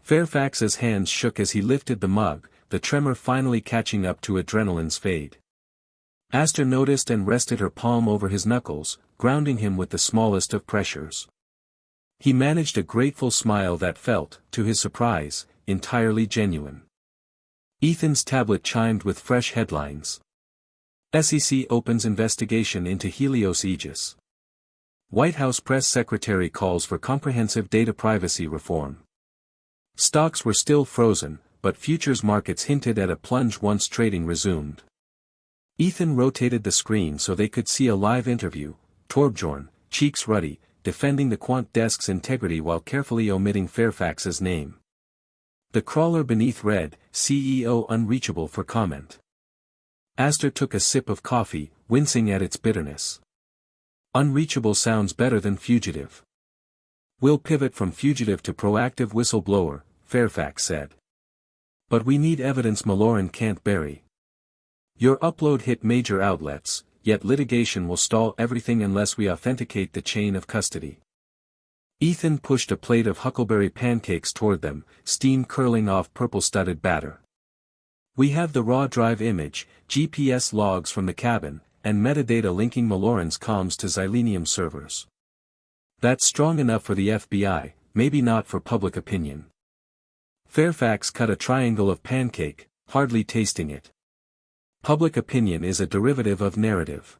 Fairfax's hands shook as he lifted the mug, the tremor finally catching up to adrenaline's fade. Astor noticed and rested her palm over his knuckles, grounding him with the smallest of pressures. He managed a grateful smile that felt, to his surprise, entirely genuine. Ethan's tablet chimed with fresh headlines. SEC opens investigation into Helios Aegis. White House press secretary calls for comprehensive data privacy reform. Stocks were still frozen, but futures markets hinted at a plunge once trading resumed. Ethan rotated the screen so they could see a live interview. Torbjorn, cheeks ruddy, defending the quant desk's integrity while carefully omitting Fairfax's name. The crawler beneath read, CEO unreachable for comment. Astor took a sip of coffee, wincing at its bitterness. Unreachable sounds better than fugitive. We'll pivot from fugitive to proactive whistleblower, Fairfax said. But we need evidence Maloran can't bury. Your upload hit major outlets, yet litigation will stall everything unless we authenticate the chain of custody. Ethan pushed a plate of huckleberry pancakes toward them, steam curling off purple-studded batter. We have the raw drive image, GPS logs from the cabin, and metadata linking Maloran's comms to Xylenium servers. That's strong enough for the FBI, maybe not for public opinion. Fairfax cut a triangle of pancake, hardly tasting it. Public opinion is a derivative of narrative.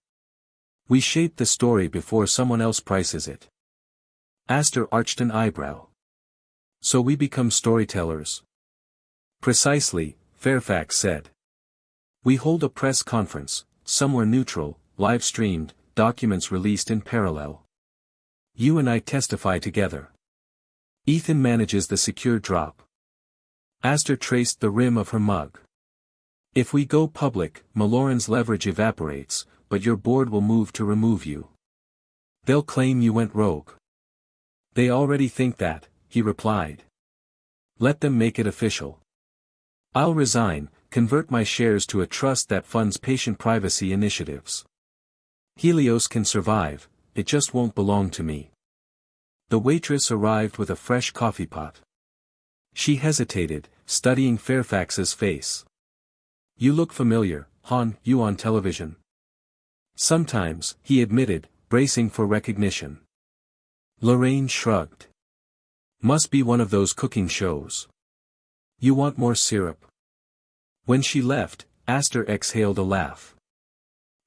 We shape the story before someone else prices it. Astor arched an eyebrow. So we become storytellers. Precisely, Fairfax said. We hold a press conference, somewhere neutral, live-streamed, documents released in parallel. You and I testify together. Ethan manages the secure drop. Aster traced the rim of her mug. If we go public, Maloran's leverage evaporates, but your board will move to remove you. They'll claim you went rogue. They already think that, he replied. Let them make it official. I'll resign, convert my shares to a trust that funds patient privacy initiatives. Helios can survive, it just won't belong to me. The waitress arrived with a fresh coffee pot. She hesitated, studying Fairfax's face. You look familiar, hon, you on television? Sometimes, he admitted, bracing for recognition. Lorraine shrugged. Must be one of those cooking shows. You want more syrup? When she left, Aster exhaled a laugh.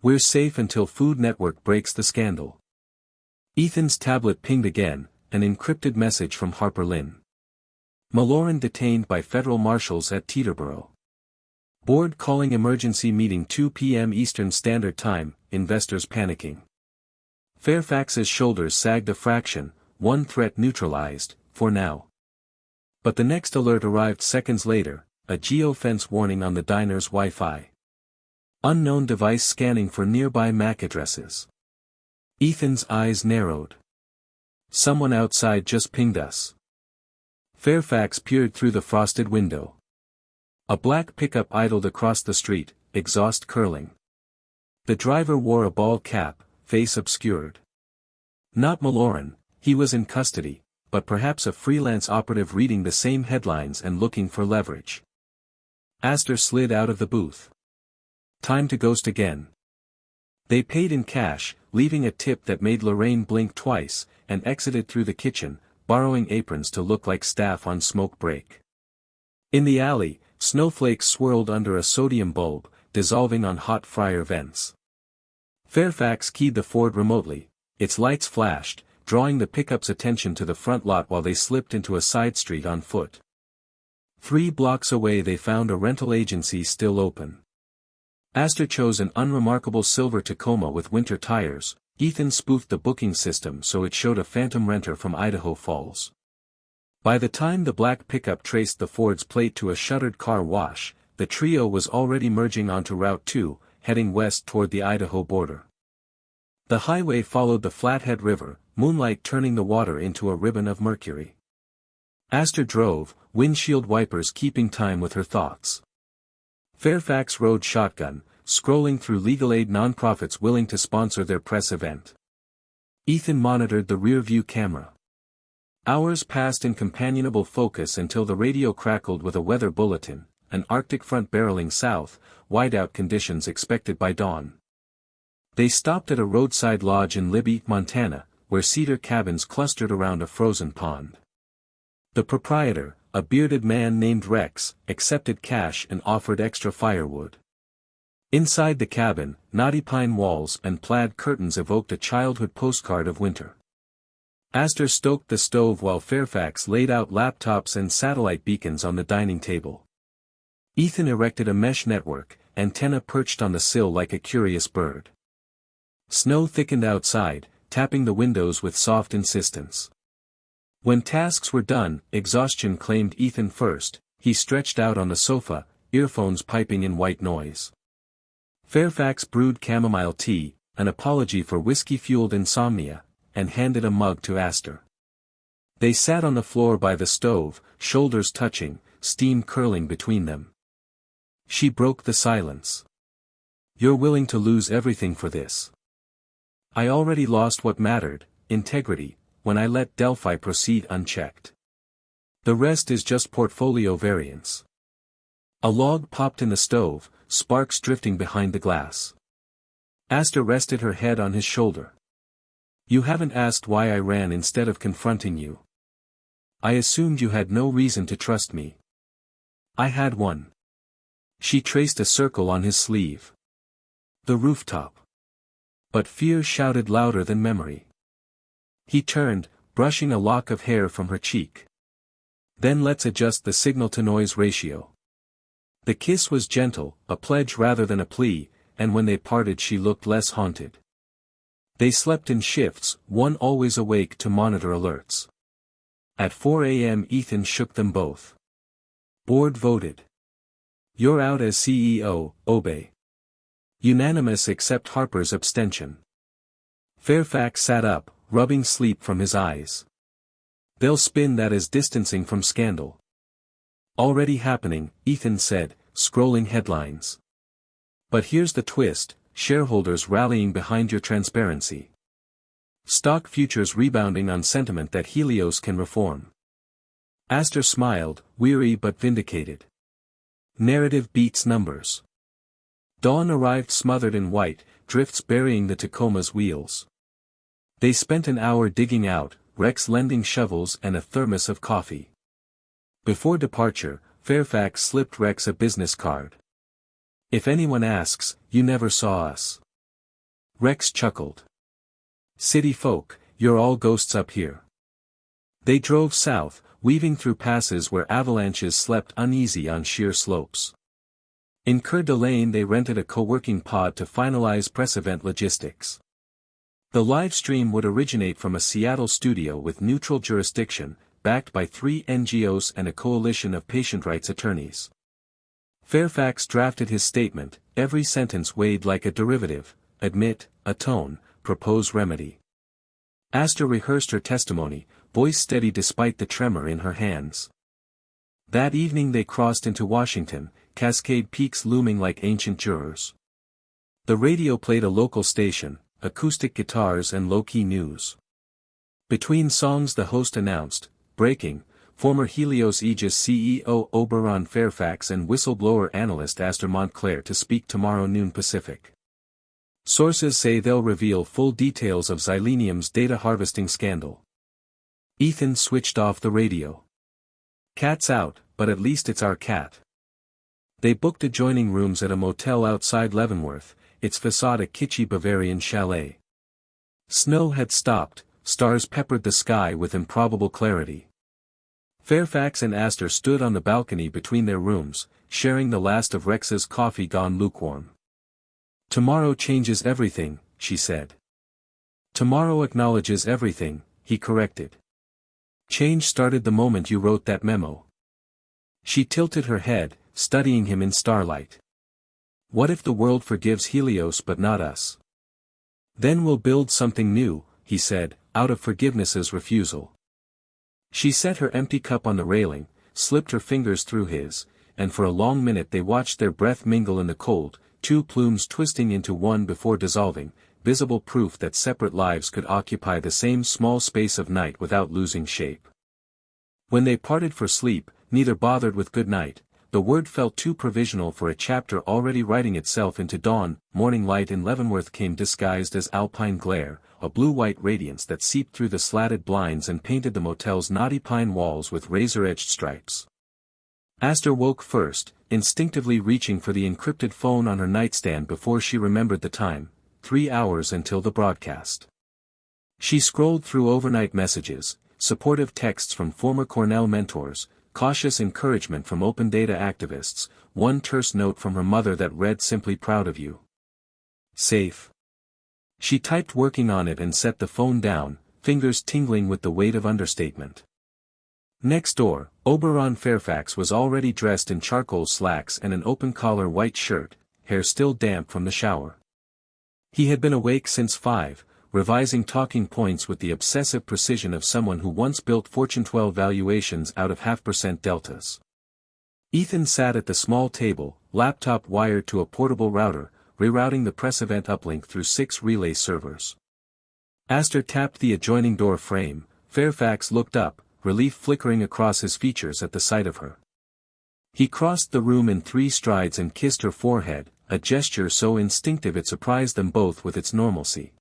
We're safe until Food Network breaks the scandal. Ethan's tablet pinged again, an encrypted message from Harper Lynn. Maloran detained by federal marshals at Teterboro. Board calling emergency meeting 2 p.m. Eastern Standard Time, investors panicking. Fairfax's shoulders sagged a fraction, one threat neutralized, for now. But the next alert arrived seconds later, a geofence warning on the diner's Wi-Fi. Unknown device scanning for nearby MAC addresses. Ethan's eyes narrowed. Someone outside just pinged us. Fairfax peered through the frosted window. A black pickup idled across the street, exhaust curling. The driver wore a bald cap, face obscured. Not Maloran, he was in custody, but perhaps a freelance operative reading the same headlines and looking for leverage. Aster slid out of the booth. Time to ghost again. They paid in cash, leaving a tip that made Lorraine blink twice, and exited through the kitchen, borrowing aprons to look like staff on smoke break. In the alley, snowflakes swirled under a sodium bulb, dissolving on hot fryer vents. Fairfax keyed the Ford remotely, its lights flashed, drawing the pickup's attention to the front lot while they slipped into a side street on foot. 3 blocks away they found a rental agency still open. Aster chose an unremarkable silver Tacoma with winter tires. Ethan spoofed the booking system so it showed a phantom renter from Idaho Falls. By the time the black pickup traced the Ford's plate to a shuttered car wash, the trio was already merging onto Route 2, heading west toward the Idaho border. The highway followed the Flathead River, moonlight turning the water into a ribbon of mercury. Aster drove, windshield wipers keeping time with her thoughts. Fairfax rode shotgun, scrolling through legal aid nonprofits willing to sponsor their press event. Ethan monitored the rear-view camera. Hours passed in companionable focus until the radio crackled with a weather bulletin, an Arctic front barreling south, whiteout conditions expected by dawn. They stopped at a roadside lodge in Libby, Montana, where cedar cabins clustered around a frozen pond. The proprietor, a bearded man named Rex, accepted cash and offered extra firewood. Inside the cabin, knotty pine walls and plaid curtains evoked a childhood postcard of winter. Aster stoked the stove while Fairfax laid out laptops and satellite beacons on the dining table. Ethan erected a mesh network, antenna perched on the sill like a curious bird. Snow thickened outside, tapping the windows with soft insistence. When tasks were done, exhaustion claimed Ethan first. He stretched out on the sofa, earphones piping in white noise. Fairfax brewed chamomile tea, an apology for whiskey-fueled insomnia, and handed a mug to Aster. They sat on the floor by the stove, shoulders touching, steam curling between them. She broke the silence. You're willing to lose everything for this. I already lost what mattered, integrity, when I let Delphi proceed unchecked. The rest is just portfolio variance. A log popped in the stove, sparks drifting behind the glass. Aster rested her head on his shoulder. You haven't asked why I ran instead of confronting you. I assumed you had no reason to trust me. I had one. She traced a circle on his sleeve. The rooftop. But fear shouted louder than memory. He turned, brushing a lock of hair from her cheek. Then let's adjust the signal-to-noise ratio. The kiss was gentle, a pledge rather than a plea, and when they parted she looked less haunted. They slept in shifts, one always awake to monitor alerts. At 4 a.m. Ethan shook them both. Board voted. You're out as CEO, Obe. Unanimous except Harper's abstention. Fairfax sat up, rubbing sleep from his eyes. They'll spin that as distancing from scandal. Already happening, Ethan said, scrolling headlines. But here's the twist, shareholders rallying behind your transparency. Stock futures rebounding on sentiment that Helios can reform. Astor smiled, weary but vindicated. Narrative beats numbers. Dawn arrived smothered in white, drifts burying the Tacoma's wheels. They spent an hour digging out, Rex lending shovels and a thermos of coffee. Before departure, Fairfax slipped Rex a business card. If anyone asks, you never saw us. Rex chuckled. City folk, you're all ghosts up here. They drove south, weaving through passes where avalanches slept uneasy on sheer slopes. In Coeur d'Alene they rented a co-working pod to finalize press event logistics. The live stream would originate from a Seattle studio with neutral jurisdiction, backed by 3 NGOs and a coalition of patient rights attorneys. Fairfax drafted his statement, every sentence weighed like a derivative, admit, atone, propose remedy. Astor rehearsed her testimony, voice steady despite the tremor in her hands. That evening they crossed into Washington, Cascade Peaks looming like ancient jurors. The radio played a local station, acoustic guitars and low-key news. Between songs the host announced, breaking, former Helios Aegis CEO Oberon Fairfax and whistleblower analyst Astor Montclair to speak tomorrow noon Pacific. Sources say they'll reveal full details of Xylenium's data harvesting scandal. Ethan switched off the radio. Cat's out, but at least it's our cat. They booked adjoining rooms at a motel outside Leavenworth, its facade a kitschy Bavarian chalet. Snow had stopped, stars peppered the sky with improbable clarity. Fairfax and Astor stood on the balcony between their rooms, sharing the last of Rex's coffee gone lukewarm. Tomorrow changes everything, she said. Tomorrow acknowledges everything, he corrected. Change started the moment you wrote that memo. She tilted her head, studying him in starlight. What if the world forgives Helios but not us? Then we'll build something new, he said, out of forgiveness's refusal. She set her empty cup on the railing, slipped her fingers through his, and for a long minute they watched their breath mingle in the cold, 2 plumes twisting into one before dissolving, visible proof that separate lives could occupy the same small space of night without losing shape. When they parted for sleep, neither bothered with good night. The word felt too provisional for a chapter already writing itself into dawn. Morning light in Leavenworth came disguised as alpine glare, a blue-white radiance that seeped through the slatted blinds and painted the motel's knotty pine walls with razor-edged stripes. Astor woke first, instinctively reaching for the encrypted phone on her nightstand before she remembered the time, 3 hours until the broadcast. She scrolled through overnight messages, supportive texts from former Cornell mentors, cautious encouragement from open data activists, one terse note from her mother that read simply proud of you. Safe. She typed working on it and set the phone down, fingers tingling with the weight of understatement. Next door, Oberon Fairfax was already dressed in charcoal slacks and an open-collar white shirt, hair still damp from the shower. He had been awake since 5, revising talking points with the obsessive precision of someone who once built Fortune 12 valuations out of 0.5% deltas. Ethan sat at the small table, laptop wired to a portable router, rerouting the press event uplink through 6 relay servers. Astor tapped the adjoining door frame. Fairfax looked up, relief flickering across his features at the sight of her. He crossed the room in 3 strides and kissed her forehead, a gesture so instinctive it surprised them both with its normalcy.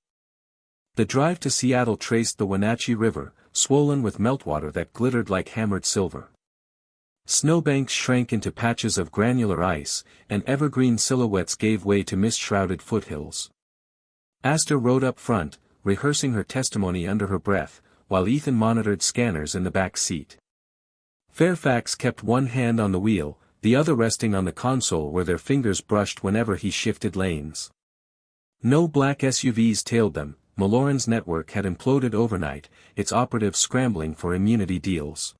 The drive to Seattle traced the Wenatchee River, swollen with meltwater that glittered like hammered silver. Snowbanks shrank into patches of granular ice, and evergreen silhouettes gave way to mist-shrouded foothills. Astor rode up front, rehearsing her testimony under her breath, while Ethan monitored scanners in the back seat. Fairfax kept one hand on the wheel, the other resting on the console where their fingers brushed whenever he shifted lanes. No black SUVs tailed them, Malloran's network had imploded overnight, its operatives scrambling for immunity deals.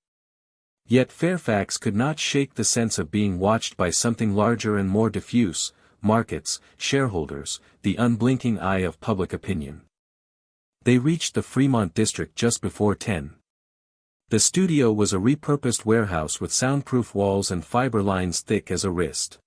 Yet Fairfax could not shake the sense of being watched by something larger and more diffuse: markets, shareholders, the unblinking eye of public opinion. They reached the Fremont district just before 10. The studio was a repurposed warehouse with soundproof walls and fiber lines thick as a wrist.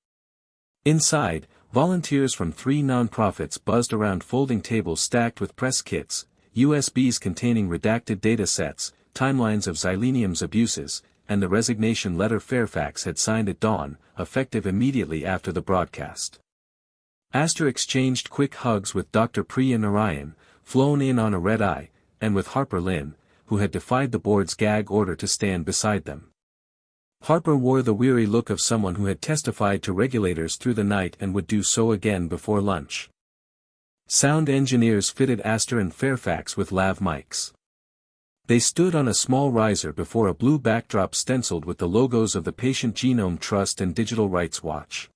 Inside, volunteers from 3 nonprofits buzzed around folding tables stacked with press kits, USBs containing redacted data sets, timelines of Xylenium's abuses, and the resignation letter Fairfax had signed at dawn, effective immediately after the broadcast. Astor exchanged quick hugs with Dr. Priya Narayan, flown in on a red-eye, and with Harper Lynn, who had defied the board's gag order to stand beside them. Harper wore the weary look of someone who had testified to regulators through the night and would do so again before lunch. Sound engineers fitted Astor and Fairfax with lav mics. They stood on a small riser before a blue backdrop stenciled with the logos of the Patient Genome Trust and Digital Rights Watch.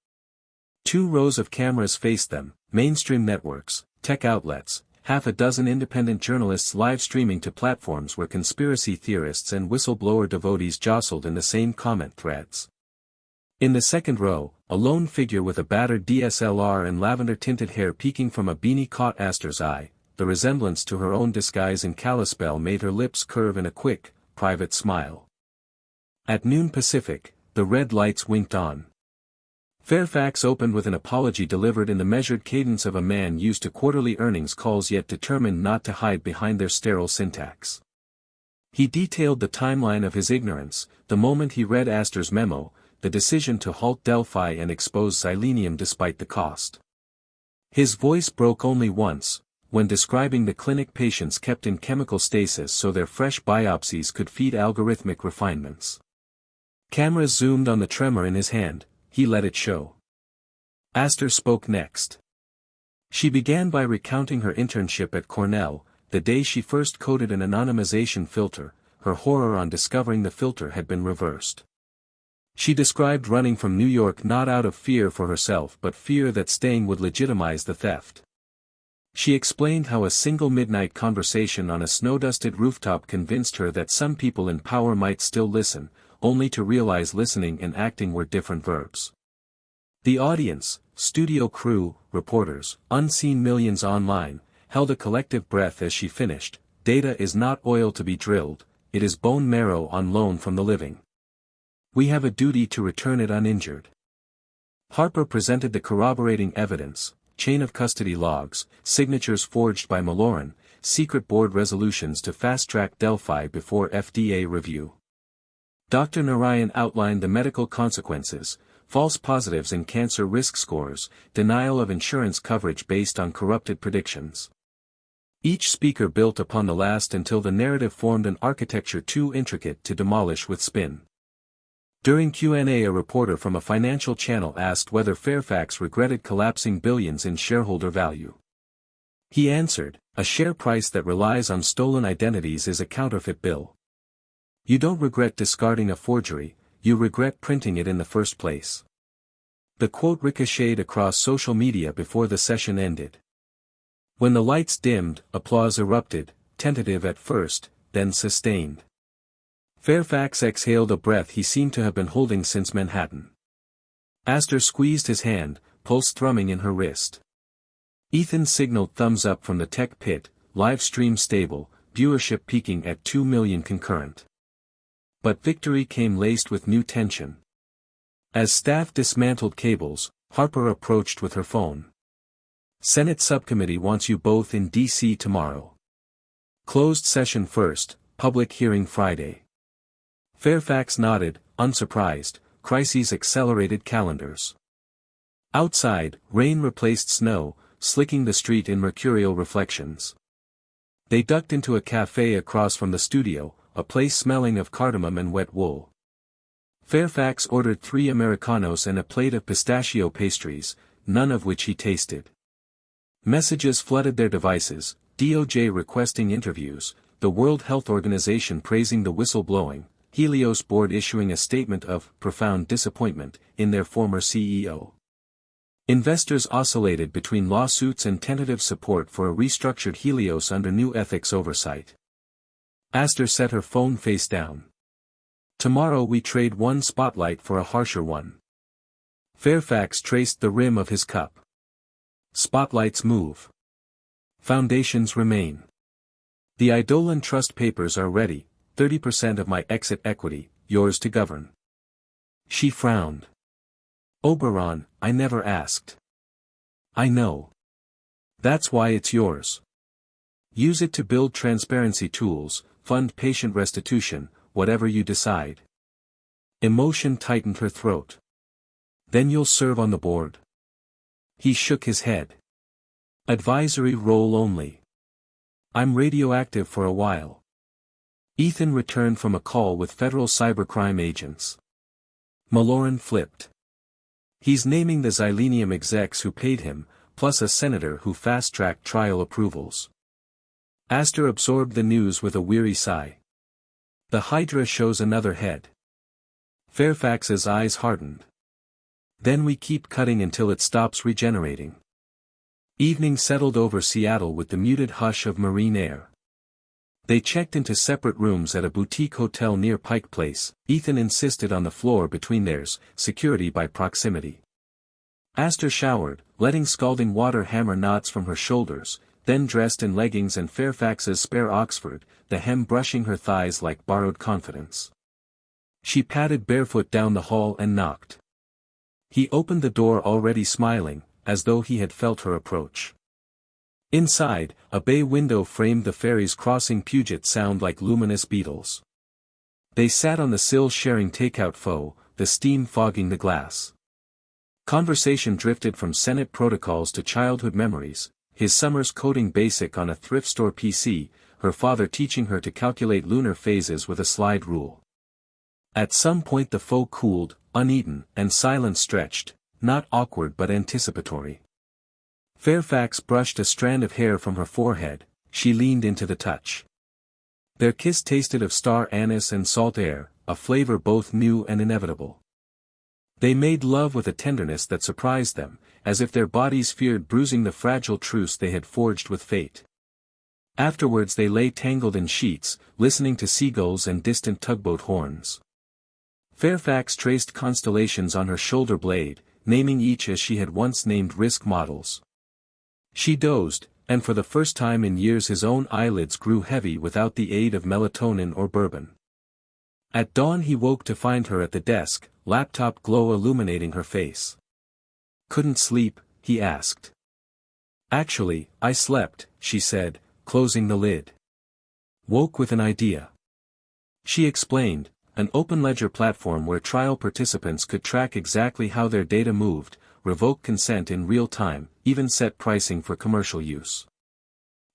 2 rows of cameras faced them, mainstream networks, tech outlets, half a dozen independent journalists live streaming to platforms where conspiracy theorists and whistleblower devotees jostled in the same comment threads. In the second row, a lone figure with a battered DSLR and lavender-tinted hair peeking from a beanie caught Astor's eye. The resemblance to her own disguise in Kalispell made her lips curve in a quick, private smile. At noon Pacific, the red lights winked on. Fairfax opened with an apology delivered in the measured cadence of a man used to quarterly earnings calls yet determined not to hide behind their sterile syntax. He detailed the timeline of his ignorance, the moment he read Astor's memo, the decision to halt Delphi and expose Xylenium despite the cost. His voice broke only once, when describing the clinic patients kept in chemical stasis so their fresh biopsies could feed algorithmic refinements. Cameras zoomed on the tremor in his hand. He let it show. Astor spoke next. She began by recounting her internship at Cornell, the day she first coded an anonymization filter, her horror on discovering the filter had been reversed. She described running from New York not out of fear for herself but fear that staying would legitimize the theft. She explained how a single midnight conversation on a snow-dusted rooftop convinced her that some people in power might still listen, only to realize listening and acting were different verbs. The audience, studio crew, reporters, unseen millions online, held a collective breath as she finished. Data is not oil to be drilled, it is bone marrow on loan from the living. We have a duty to return it uninjured. Harper presented the corroborating evidence: chain of custody logs, signatures forged by Malloran, secret board resolutions to fast-track Delphi before FDA review. Dr. Narayan outlined the medical consequences: false positives in cancer risk scores, denial of insurance coverage based on corrupted predictions. Each speaker built upon the last until the narrative formed an architecture too intricate to demolish with spin. During Q&A, a reporter from a financial channel asked whether Fairfax regretted collapsing billions in shareholder value. He answered, "A share price that relies on stolen identities is a counterfeit bill. You don't regret discarding a forgery, you regret printing it in the first place." The quote ricocheted across social media before the session ended. When the lights dimmed, applause erupted, tentative at first, then sustained. Fairfax exhaled a breath he seemed to have been holding since Manhattan. Astor squeezed his hand, pulse thrumming in her wrist. Ethan signaled thumbs up from the tech pit, live stream stable, viewership peaking at 2 million concurrent. But victory came laced with new tension. As staff dismantled cables, Harper approached with her phone. "Senate subcommittee wants you both in D.C. tomorrow. Closed session first, public hearing Friday." Fairfax nodded, unsurprised. Crises accelerated calendars. Outside, rain replaced snow, slicking the street in mercurial reflections. They ducked into a cafe across from the studio, a place smelling of cardamom and wet wool. Fairfax ordered 3 Americanos and a plate of pistachio pastries, none of which he tasted. Messages flooded their devices: DOJ requesting interviews, the World Health Organization praising the whistleblowing, Helios board issuing a statement of profound disappointment in their former CEO. Investors oscillated between lawsuits and tentative support for a restructured Helios under new ethics oversight. Aster set her phone face down. Tomorrow we trade one spotlight for a harsher one. Fairfax traced the rim of his cup. Spotlights move. Foundations remain. The Eidolon Trust papers are ready, 30% of my exit equity, yours to govern. She frowned. Oberon, I never asked. I know. That's why it's yours. Use it to build transparency tools, fund patient restitution, whatever you decide. Emotion tightened her throat. Then you'll serve on the board. He shook his head. Advisory role only. I'm radioactive for a while. Ethan returned from a call with federal cybercrime agents. Malloran flipped. He's naming the Xylenium execs who paid him, plus a senator who fast-tracked trial approvals. Aster absorbed the news with a weary sigh. The Hydra shows another head. Fairfax's eyes hardened. Then we keep cutting until it stops regenerating. Evening settled over Seattle with the muted hush of marine air. They checked into separate rooms at a boutique hotel near Pike Place. Ethan insisted on the floor between theirs, security by proximity. Aster showered, letting scalding water hammer knots from her shoulders, then dressed in leggings and Fairfax's spare Oxford, the hem brushing her thighs like borrowed confidence. She padded barefoot down the hall and knocked. He opened the door already smiling, as though he had felt her approach. Inside, a bay window framed the ferry's crossing Puget Sound like luminous beetles. They sat on the sill sharing takeout pho, the steam fogging the glass. Conversation drifted from Senate protocols to childhood memories, his summers coding BASIC on a thrift store PC, her father teaching her to calculate lunar phases with a slide rule. At some point the pho cooled, uneaten, and silence stretched, not awkward but anticipatory. Fairfax brushed a strand of hair from her forehead, she leaned into the touch. Their kiss tasted of star anise and salt air, a flavor both new and inevitable. They made love with a tenderness that surprised them, as if their bodies feared bruising the fragile truce they had forged with fate. Afterwards they lay tangled in sheets, listening to seagulls and distant tugboat horns. Fairfax traced constellations on her shoulder blade, naming each as she had once named risk models. She dozed, and for the first time in years his own eyelids grew heavy without the aid of melatonin or bourbon. At dawn he woke to find her at the desk, laptop glow illuminating her face. Couldn't sleep, he asked. Actually, I slept, she said, closing the lid. Woke with an idea. She explained, an open ledger platform where trial participants could track exactly how their data moved, revoke consent in real time, even set pricing for commercial use.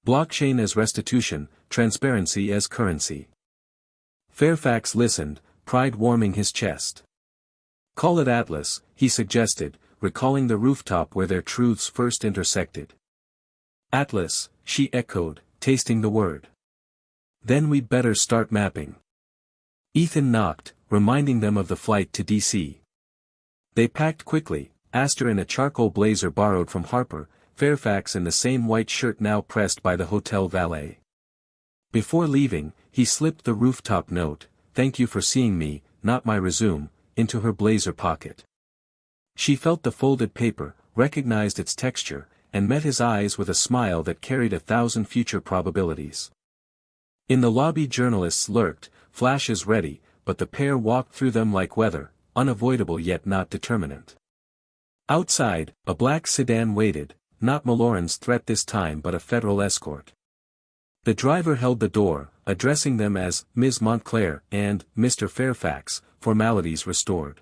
Blockchain as restitution, transparency as currency. Fairfax listened, pride warming his chest. Call it Atlas, he suggested, recalling the rooftop where their truths first intersected. Atlas, she echoed, tasting the word. Then we'd better start mapping. Ethan knocked, reminding them of the flight to D.C. They packed quickly, Aster in a charcoal blazer borrowed from Harper, Fairfax in the same white shirt now pressed by the hotel valet. Before leaving, he slipped the rooftop note, "Thank you for seeing me, not my resume," into her blazer pocket. She felt the folded paper, recognized its texture, and met his eyes with a smile that carried 1,000 future probabilities. In the lobby journalists lurked, flashes ready, but the pair walked through them like weather, unavoidable yet not determinant. Outside, a black sedan waited, not Malloran's threat this time but a federal escort. The driver held the door, addressing them as Ms. Montclair and Mr. Fairfax, formalities restored.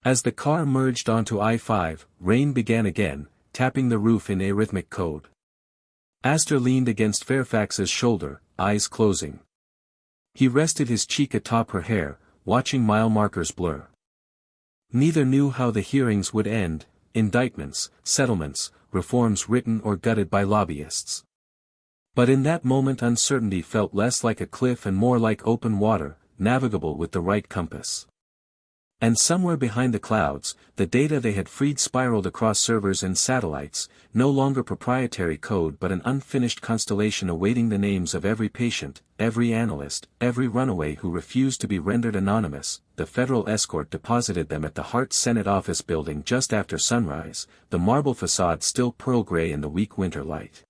As the car merged onto I-5, rain began again, tapping the roof in arrhythmic code. Aster leaned against Fairfax's shoulder, eyes closing. He rested his cheek atop her hair, watching mile markers blur. Neither knew how the hearings would end, indictments, settlements, reforms written or gutted by lobbyists. But in that moment uncertainty felt less like a cliff and more like open water, navigable with the right compass. And somewhere behind the clouds, the data they had freed spiraled across servers and satellites, no longer proprietary code but an unfinished constellation awaiting the names of every patient, every analyst, every runaway who refused to be rendered anonymous. The federal escort deposited them at the Hart Senate office building just after sunrise, the marble facade still pearl gray in the weak winter light.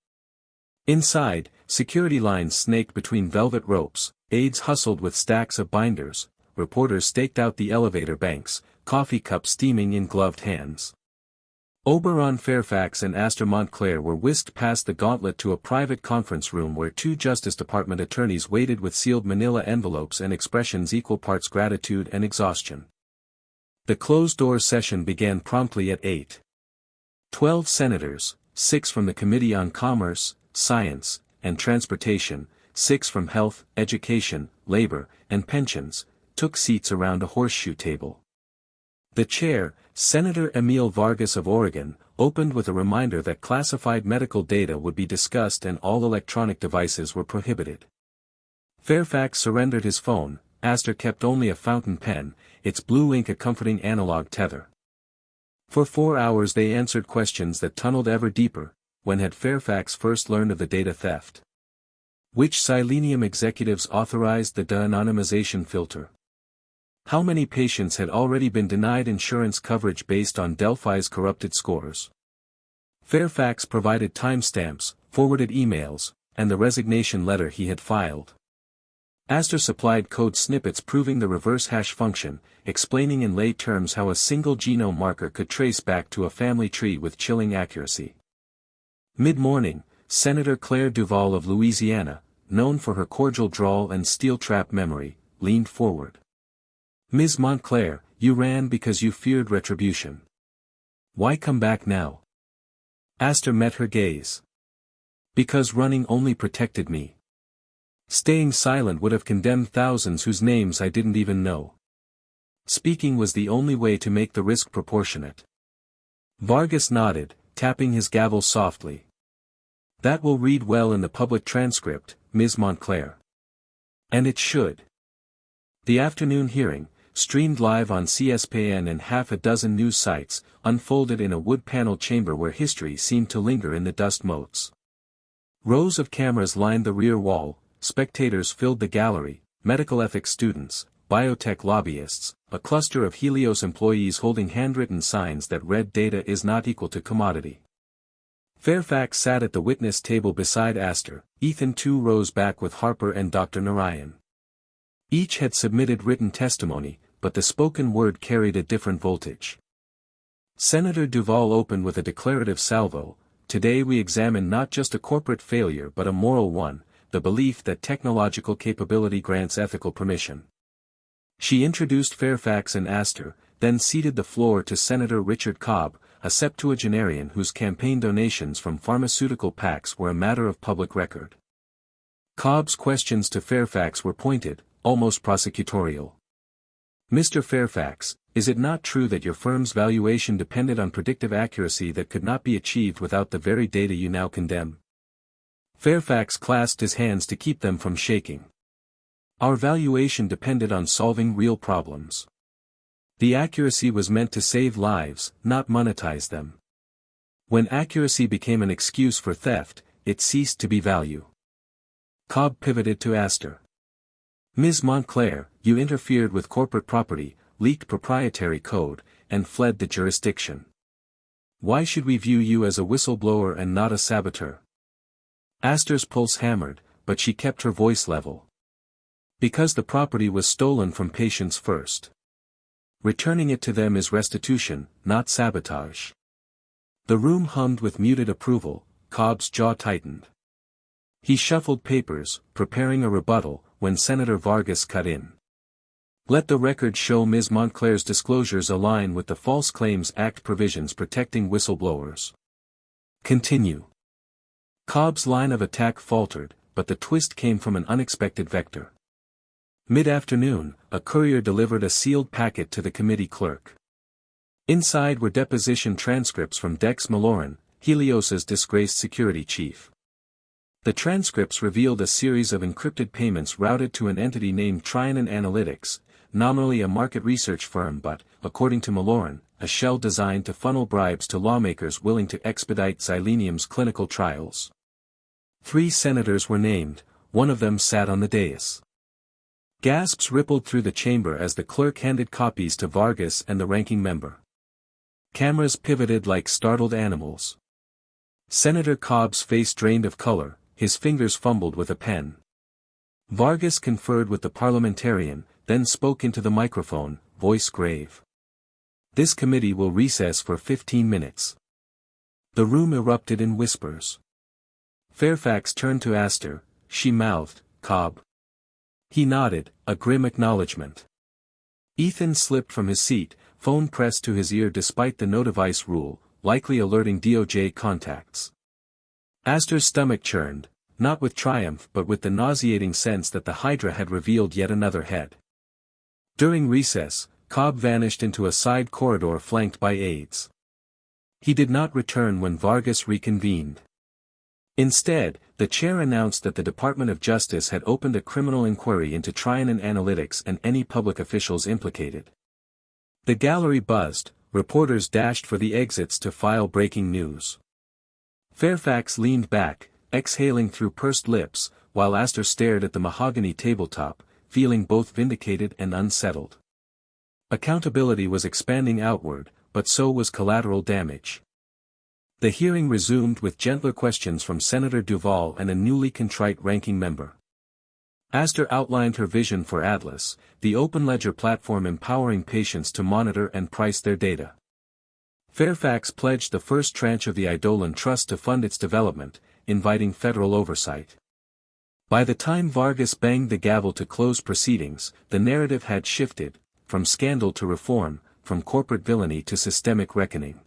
Inside, security lines snaked between velvet ropes, aides hustled with stacks of binders, reporters staked out the elevator banks, coffee cups steaming in gloved hands. Oberon, Fairfax and Astor Montclair were whisked past the gauntlet to a private conference room where two Justice Department attorneys waited with sealed manila envelopes and expressions equal parts gratitude and exhaustion. The closed-door session began promptly at 8. 12 senators, 6 from the Committee on Commerce, Science, and Transportation, 6 from Health, Education, Labor, and Pensions, took seats around a horseshoe table. The chair, Senator Emil Vargas of Oregon, opened with a reminder that classified medical data would be discussed and all electronic devices were prohibited. Fairfax surrendered his phone. Astor kept only a fountain pen, its blue ink a comforting analog tether. For 4 hours they answered questions that tunneled ever deeper. When had Fairfax first learned of the data theft? Which Silenium executives authorized the de-anonymization filter? How many patients had already been denied insurance coverage based on Delphi's corrupted scores? Fairfax provided timestamps, forwarded emails, and the resignation letter he had filed. Astor supplied code snippets proving the reverse hash function, explaining in lay terms how a single genome marker could trace back to a family tree with chilling accuracy. Mid-morning, Senator Claire Duval of Louisiana, known for her cordial drawl and steel-trap memory, leaned forward. Ms. Montclair, you ran because you feared retribution. Why come back now? Astor met her gaze. Because running only protected me. Staying silent would have condemned thousands whose names I didn't even know. Speaking was the only way to make the risk proportionate. Vargas nodded, tapping his gavel softly. That will read well in the public transcript, Ms. Montclair. And it should. The afternoon hearing, streamed live on CSPN and half a dozen news sites, unfolded in a wood-paneled chamber where history seemed to linger in the dust motes. Rows of cameras lined the rear wall, spectators filled the gallery, medical ethics students, biotech lobbyists, a cluster of Helios employees holding handwritten signs that read data is not equal to commodity. Fairfax sat at the witness table beside Astor, Ethan 2 rows back with Harper and Dr. Narayan. Each had submitted written testimony, but the spoken word carried a different voltage. Senator Duval opened with a declarative salvo. Today we examine not just a corporate failure but a moral one, the belief that technological capability grants ethical permission. She introduced Fairfax and Astor, then ceded the floor to Senator Richard Cobb, a septuagenarian whose campaign donations from pharmaceutical PACs were a matter of public record. Cobb's questions to Fairfax were pointed, almost prosecutorial. Mr. Fairfax, is it not true that your firm's valuation depended on predictive accuracy that could not be achieved without the very data you now condemn? Fairfax clasped his hands to keep them from shaking. Our valuation depended on solving real problems. The accuracy was meant to save lives, not monetize them. When accuracy became an excuse for theft, it ceased to be value. Cobb pivoted to Astor. Ms. Montclair, you interfered with corporate property, leaked proprietary code, and fled the jurisdiction. Why should we view you as a whistleblower and not a saboteur? Astor's pulse hammered, but she kept her voice level. Because the property was stolen from patients first. Returning it to them is restitution, not sabotage. The room hummed with muted approval. Cobb's jaw tightened. He shuffled papers, preparing a rebuttal, when Senator Vargas cut in. Let the record show Ms. Montclair's disclosures align with the False Claims Act provisions protecting whistleblowers. Continue. Cobb's line of attack faltered, but the twist came from an unexpected vector. Mid-afternoon, a courier delivered a sealed packet to the committee clerk. Inside were deposition transcripts from Dex Malloran, Helios's disgraced security chief. The transcripts revealed a series of encrypted payments routed to an entity named Trianon Analytics, nominally a market research firm but, according to Malloran, a shell designed to funnel bribes to lawmakers willing to expedite xylenium's clinical trials. 3 senators were named, one of them sat on the dais. Gasps rippled through the chamber as the clerk handed copies to Vargas and the ranking member. Cameras pivoted like startled animals. Senator Cobb's face drained of color, his fingers fumbled with a pen. Vargas conferred with the parliamentarian, then spoke into the microphone, voice grave. "This committee will recess for 15 minutes. The room erupted in whispers. Fairfax turned to Astor, she mouthed, "Cobb." He nodded, a grim acknowledgement. Ethan slipped from his seat, phone pressed to his ear despite the no device rule, likely alerting DOJ contacts. Astor's stomach churned, not with triumph but with the nauseating sense that the Hydra had revealed yet another head. During recess, Cobb vanished into a side corridor flanked by aides. He did not return when Vargas reconvened. Instead, the chair announced that the Department of Justice had opened a criminal inquiry into Trianon Analytics and any public officials implicated. The gallery buzzed, reporters dashed for the exits to file breaking news. Fairfax leaned back, exhaling through pursed lips, while Astor stared at the mahogany tabletop, feeling both vindicated and unsettled. Accountability was expanding outward, but so was collateral damage. The hearing resumed with gentler questions from Senator Duvall and a newly contrite ranking member. Astor outlined her vision for Atlas, the open ledger platform empowering patients to monitor and price their data. Fairfax pledged the first tranche of the Eidolon Trust to fund its development, inviting federal oversight. By the time Vargas banged the gavel to close proceedings, the narrative had shifted, from scandal to reform, from corporate villainy to systemic reckoning.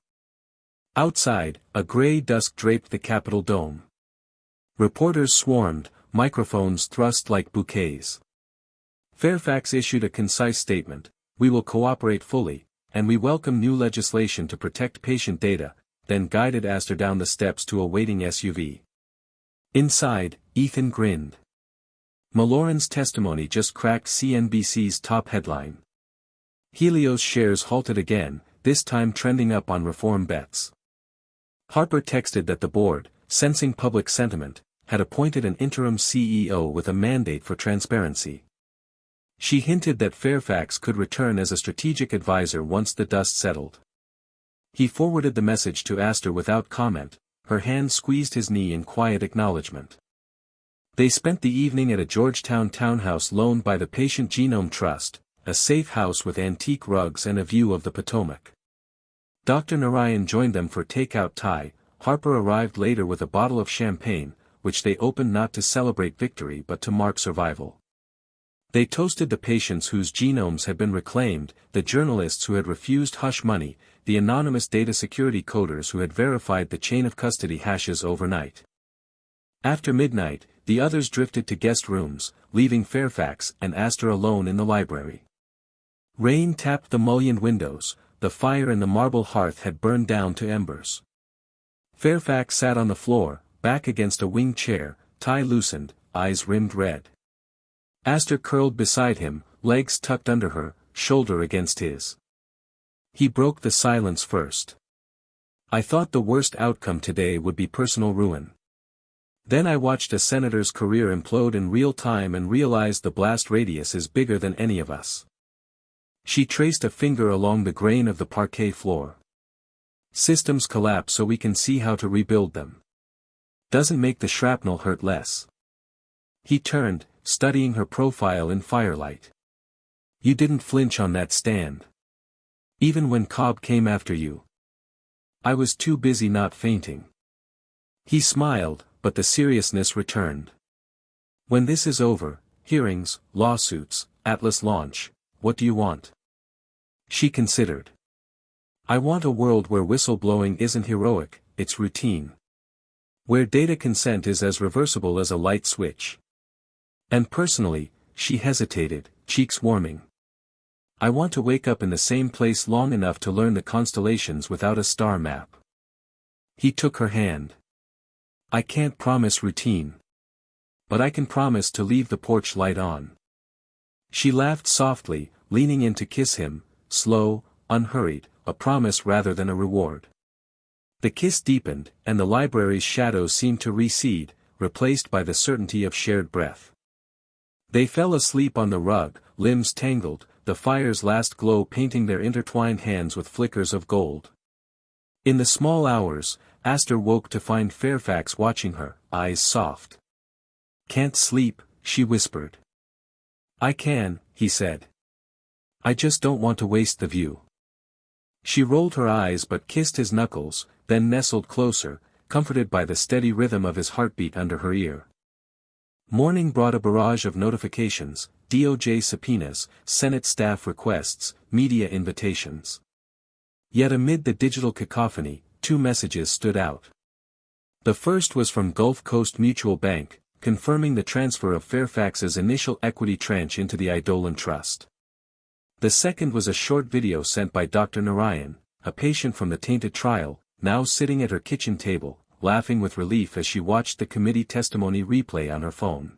Outside, a gray dusk draped the Capitol dome. Reporters swarmed, microphones thrust like bouquets. Fairfax issued a concise statement: "We will cooperate fully, and we welcome new legislation to protect patient data," then guided Astor down the steps to a waiting SUV. Inside, Ethan grinned. Malloran's testimony just cracked CNBC's top headline. Helios shares halted again, this time trending up on reform bets. Harper texted that the board, sensing public sentiment, had appointed an interim CEO with a mandate for transparency. She hinted that Fairfax could return as a strategic advisor once the dust settled. He forwarded the message to Astor without comment, her hand squeezed his knee in quiet acknowledgement. They spent the evening at a Georgetown townhouse loaned by the Patient Genome Trust, a safe house with antique rugs and a view of the Potomac. Dr. Narayan joined them for takeout Thai. Harper arrived later with a bottle of champagne, which they opened not to celebrate victory but to mark survival. They toasted the patients whose genomes had been reclaimed, the journalists who had refused hush money, the anonymous data security coders who had verified the chain of custody hashes overnight. After midnight, the others drifted to guest rooms, leaving Fairfax and Astor alone in the library. Rain tapped the mullioned windows, the fire in the marble hearth had burned down to embers. Fairfax sat on the floor, back against a wing chair, tie loosened, eyes rimmed red. Astor curled beside him, legs tucked under her, shoulder against his. He broke the silence first. "I thought the worst outcome today would be personal ruin. Then I watched a senator's career implode in real time and realized the blast radius is bigger than any of us." She traced a finger along the grain of the parquet floor. "Systems collapse so we can see how to rebuild them. Doesn't make the shrapnel hurt less." He turned, studying her profile in firelight. "You didn't flinch on that stand. Even when Cobb came after you." "I was too busy not fainting." He smiled, but the seriousness returned. "When this is over, hearings, lawsuits, Atlas launch, what do you want?" She considered. "I want a world where whistleblowing isn't heroic, it's routine. Where data consent is as reversible as a light switch. And personally," she hesitated, cheeks warming, "I want to wake up in the same place long enough to learn the constellations without a star map." He took her hand. "I can't promise routine. But I can promise to leave the porch light on." She laughed softly, leaning in to kiss him, slow, unhurried, a promise rather than a reward. The kiss deepened, and the library's shadows seemed to recede, replaced by the certainty of shared breath. They fell asleep on the rug, limbs tangled, the fire's last glow painting their intertwined hands with flickers of gold. In the small hours, Aster woke to find Fairfax watching her, eyes soft. "Can't sleep," she whispered. "I can," he said. "I just don't want to waste the view." She rolled her eyes but kissed his knuckles, then nestled closer, comforted by the steady rhythm of his heartbeat under her ear. Morning brought a barrage of notifications, DOJ subpoenas, Senate staff requests, media invitations. Yet amid the digital cacophony, two messages stood out. The first was from Gulf Coast Mutual Bank, confirming the transfer of Fairfax's initial equity tranche into the Eidolon Trust. The second was a short video sent by Dr. Narayan, a patient from the tainted trial, now sitting at her kitchen table, laughing with relief as she watched the committee testimony replay on her phone.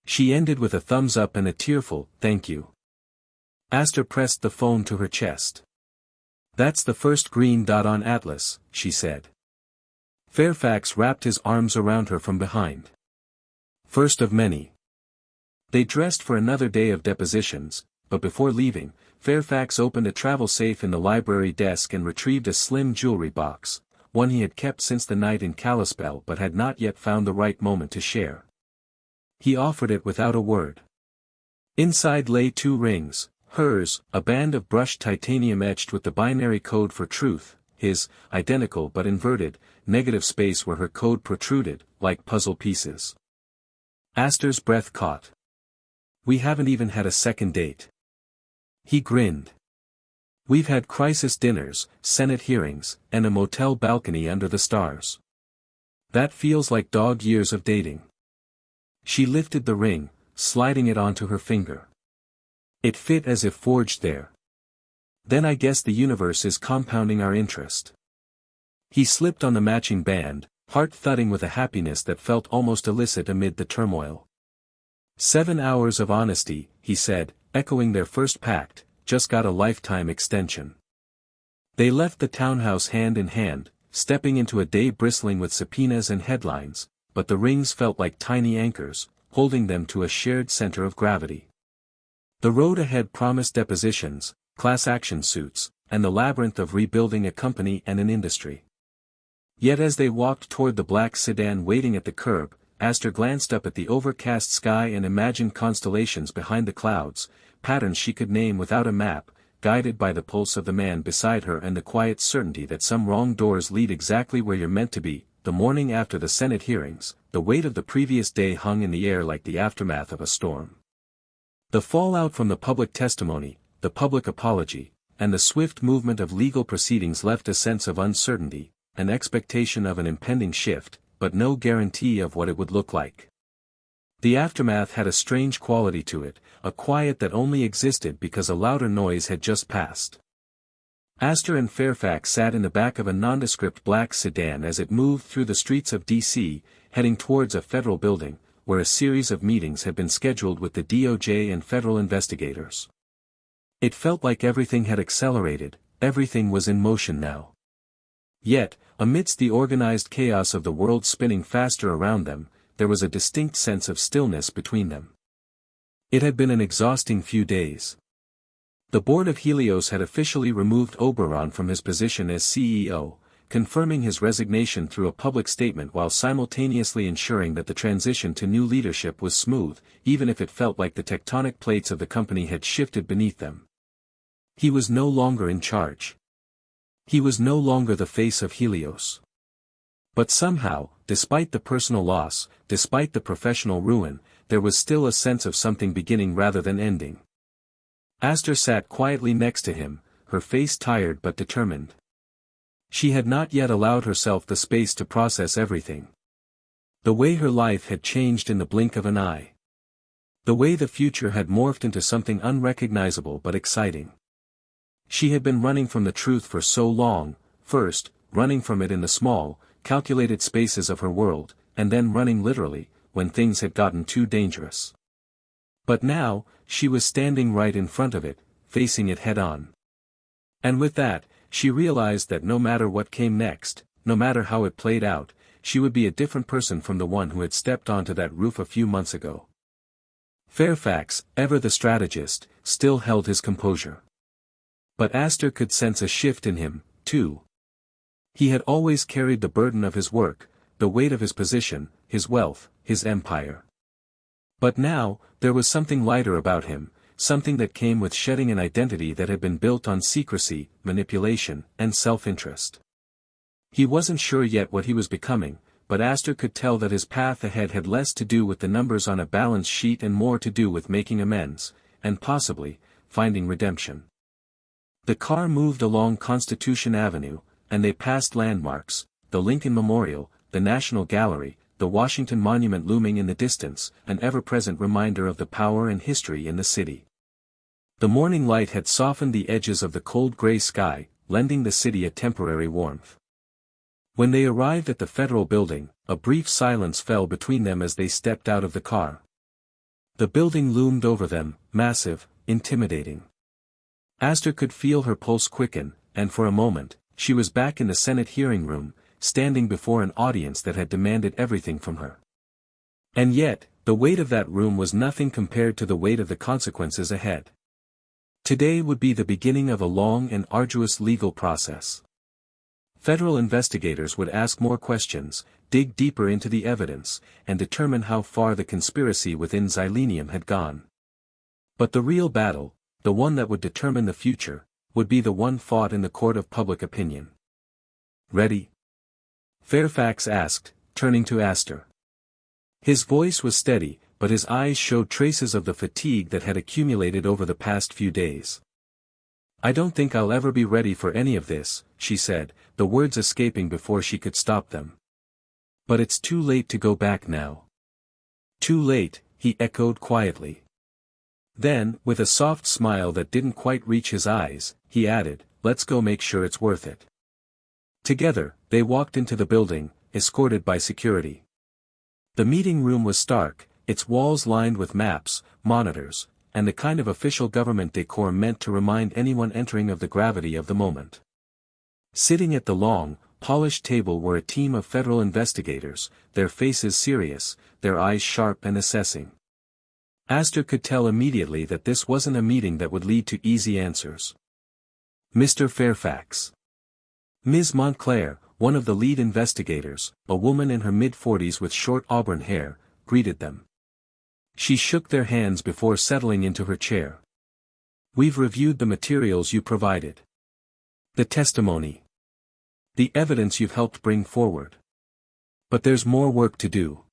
She ended with a thumbs up and a tearful, "Thank you." Aster pressed the phone to her chest. "That's the first green dot on Atlas," she said. Fairfax wrapped his arms around her from behind. "First of many." They dressed for another day of depositions, but before leaving, Fairfax opened a travel safe in the library desk and retrieved a slim jewelry box, one he had kept since the night in Kalispell but had not yet found the right moment to share. He offered it without a word. Inside lay 2 rings, hers, a band of brushed titanium etched with the binary code for truth, his, identical but inverted, negative space where her code protruded, like puzzle pieces. Aster's breath caught. "We haven't even had a second date." He grinned. "We've had crisis dinners, Senate hearings, and a motel balcony under the stars. That feels like dog years of dating." She lifted the ring, sliding it onto her finger. It fit as if forged there. "Then I guess the universe is compounding our interest." He slipped on the matching band, heart thudding with a happiness that felt almost illicit amid the turmoil. 7 hours of honesty, he said, echoing their first pact, just got a lifetime extension. They left the townhouse hand in hand, stepping into a day bristling with subpoenas and headlines, but the rings felt like tiny anchors, holding them to a shared center of gravity. The road ahead promised depositions, class action suits, and the labyrinth of rebuilding a company and an industry. Yet as they walked toward the black sedan waiting at the curb, Aster glanced up at the overcast sky and imagined constellations behind the clouds, patterns she could name without a map, guided by the pulse of the man beside her and the quiet certainty that some wrong doors lead exactly where you're meant to be. The morning after the Senate hearings, the weight of the previous day hung in the air like the aftermath of a storm. The fallout from the public testimony, the public apology, and the swift movement of legal proceedings left a sense of uncertainty, an expectation of an impending shift, but no guarantee of what it would look like. The aftermath had a strange quality to it, a quiet that only existed because a louder noise had just passed. Aster and Fairfax sat in the back of a nondescript black sedan as it moved through the streets of D.C., heading towards a federal building, where a series of meetings had been scheduled with the DOJ and federal investigators. It felt like everything had accelerated, everything was in motion now. Yet, amidst the organized chaos of the world spinning faster around them, there was a distinct sense of stillness between them. It had been an exhausting few days. The board of Helios had officially removed Oberon from his position as CEO, confirming his resignation through a public statement while simultaneously ensuring that the transition to new leadership was smooth, even if it felt like the tectonic plates of the company had shifted beneath them. He was no longer in charge. He was no longer the face of Helios. But somehow, despite the personal loss, despite the professional ruin, there was still a sense of something beginning rather than ending. Aster sat quietly next to him, her face tired but determined. She had not yet allowed herself the space to process everything. The way her life had changed in the blink of an eye. The way the future had morphed into something unrecognizable but exciting. She had been running from the truth for so long, first, running from it in the small, calculated spaces of her world, and then running literally, when things had gotten too dangerous. But now, she was standing right in front of it, facing it head-on. And with that, she realized that no matter what came next, no matter how it played out, she would be a different person from the one who had stepped onto that roof a few months ago. Fairfax, ever the strategist, still held his composure. But Astor could sense a shift in him, too. He had always carried the burden of his work, the weight of his position, his wealth, his empire. But now, there was something lighter about him, something that came with shedding an identity that had been built on secrecy, manipulation, and self-interest. He wasn't sure yet what he was becoming, but Astor could tell that his path ahead had less to do with the numbers on a balance sheet and more to do with making amends, and possibly, finding redemption. The car moved along Constitution Avenue, and they passed landmarks, the Lincoln Memorial, the National Gallery, the Washington Monument looming in the distance, an ever-present reminder of the power and history in the city. The morning light had softened the edges of the cold gray sky, lending the city a temporary warmth. When they arrived at the Federal Building, a brief silence fell between them as they stepped out of the car. The building loomed over them, massive, intimidating. Astor could feel her pulse quicken, and for a moment, she was back in the Senate hearing room, standing before an audience that had demanded everything from her. And yet, the weight of that room was nothing compared to the weight of the consequences ahead. Today would be the beginning of a long and arduous legal process. Federal investigators would ask more questions, dig deeper into the evidence, and determine how far the conspiracy within Xylenium had gone. But the real battle, the one that would determine the future, would be the one fought in the court of public opinion. "Ready?" Fairfax asked, turning to Astor. His voice was steady, but his eyes showed traces of the fatigue that had accumulated over the past few days. "I don't think I'll ever be ready for any of this," she said, the words escaping before she could stop them. "But it's too late to go back now." "Too late," he echoed quietly. Then, with a soft smile that didn't quite reach his eyes, he added, "Let's go make sure it's worth it." Together, they walked into the building, escorted by security. The meeting room was stark, its walls lined with maps, monitors, and the kind of official government decor meant to remind anyone entering of the gravity of the moment. Sitting at the long, polished table were a team of federal investigators, their faces serious, their eyes sharp and assessing. Astor could tell immediately that this wasn't a meeting that would lead to easy answers. "Mr. Fairfax." Ms. Montclair, one of the lead investigators, a woman in her mid-40s with short auburn hair, greeted them. She shook their hands before settling into her chair. "We've reviewed the materials you provided. The testimony. The evidence you've helped bring forward. But there's more work to do.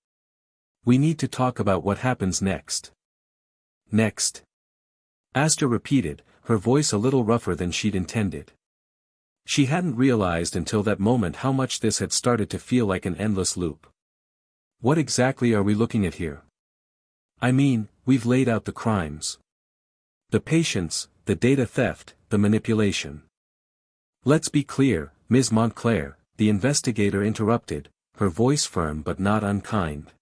We need to talk about what happens next." "Next?" Astor repeated, her voice a little rougher than she'd intended. She hadn't realized until that moment how much this had started to feel like an endless loop. "What exactly are we looking at here?" "I mean, we've laid out the crimes. The patience, the data theft, the manipulation." "Let's be clear, Ms. Montclair," the investigator interrupted, her voice firm but not unkind.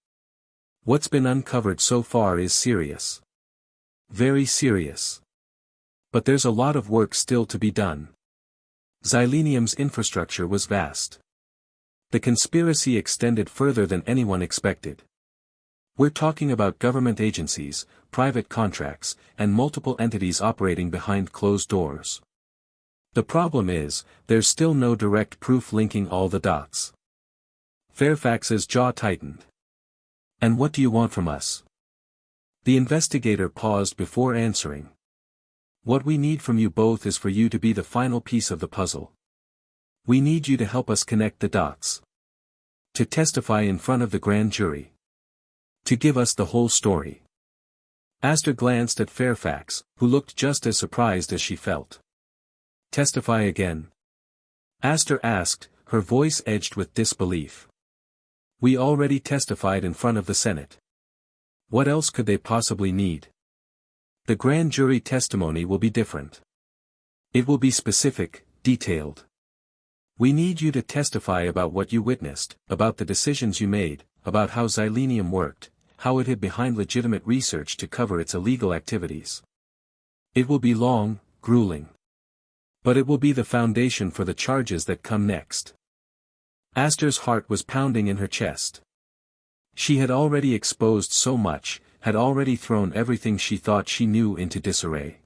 "What's been uncovered so far is serious. Very serious. But there's a lot of work still to be done. Xylenium's infrastructure was vast. The conspiracy extended further than anyone expected. We're talking about government agencies, private contracts, and multiple entities operating behind closed doors. The problem is, there's still no direct proof linking all the dots." Fairfax's jaw tightened. "And what do you want from us?" The investigator paused before answering. "What we need from you both is for you to be the final piece of the puzzle. We need you to help us connect the dots. To testify in front of the grand jury. To give us the whole story." Astor glanced at Fairfax, who looked just as surprised as she felt. "Testify again?" Astor asked, her voice edged with disbelief. "We already testified in front of the Senate. What else could they possibly need? The grand jury testimony will be different. It will be specific, detailed. We need you to testify about what you witnessed, about the decisions you made, about how Xylenium worked, how it hid behind legitimate research to cover its illegal activities. It will be long, grueling. But it will be the foundation for the charges that come next. Aster's heart was pounding in her chest. She had already exposed so much, had already thrown everything she thought she knew into disarray.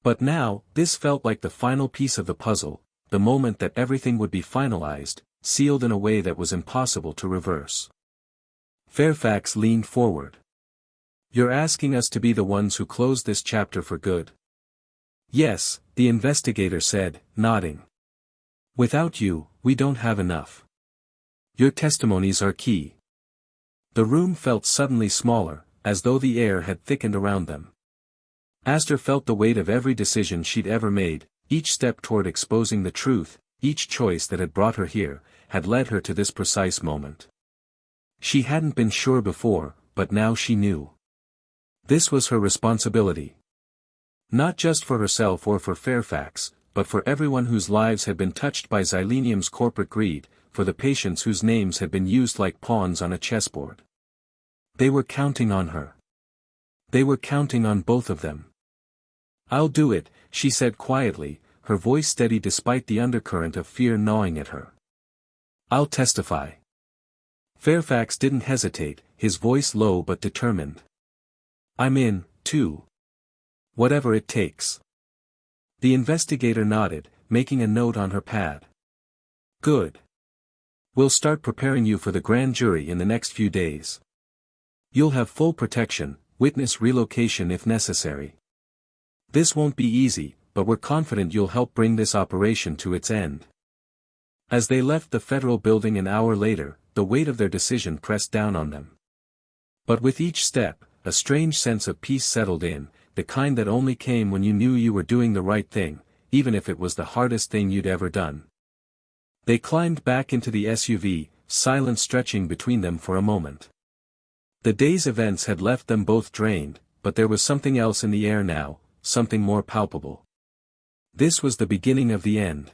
But now, this felt like the final piece of the puzzle, the moment that everything would be finalized, sealed in a way that was impossible to reverse. Fairfax leaned forward. "You're asking us to be the ones who close this chapter for good?" "Yes," the investigator said, nodding. "Without you, we don't have enough. Your testimonies are key." The room felt suddenly smaller, as though the air had thickened around them. Aster felt the weight of every decision she'd ever made, each step toward exposing the truth, each choice that had brought her here, had led her to this precise moment. She hadn't been sure before, but now she knew. This was her responsibility. Not just for herself or for Fairfax, but for everyone whose lives had been touched by Xylenium's corporate greed, for the patients whose names had been used like pawns on a chessboard. They were counting on her. They were counting on both of them. "I'll do it," she said quietly, her voice steady despite the undercurrent of fear gnawing at her. "I'll testify." Fairfax didn't hesitate, his voice low but determined. "I'm in, too. Whatever it takes." The investigator nodded, making a note on her pad. "Good. We'll start preparing you for the grand jury in the next few days. You'll have full protection, witness relocation if necessary. This won't be easy, but we're confident you'll help bring this operation to its end." As they left the federal building an hour later, the weight of their decision pressed down on them. But with each step, a strange sense of peace settled in, the kind that only came when you knew you were doing the right thing, even if it was the hardest thing you'd ever done. They climbed back into the SUV, silence stretching between them for a moment. The day's events had left them both drained, but there was something else in the air now, something more palpable. This was the beginning of the end.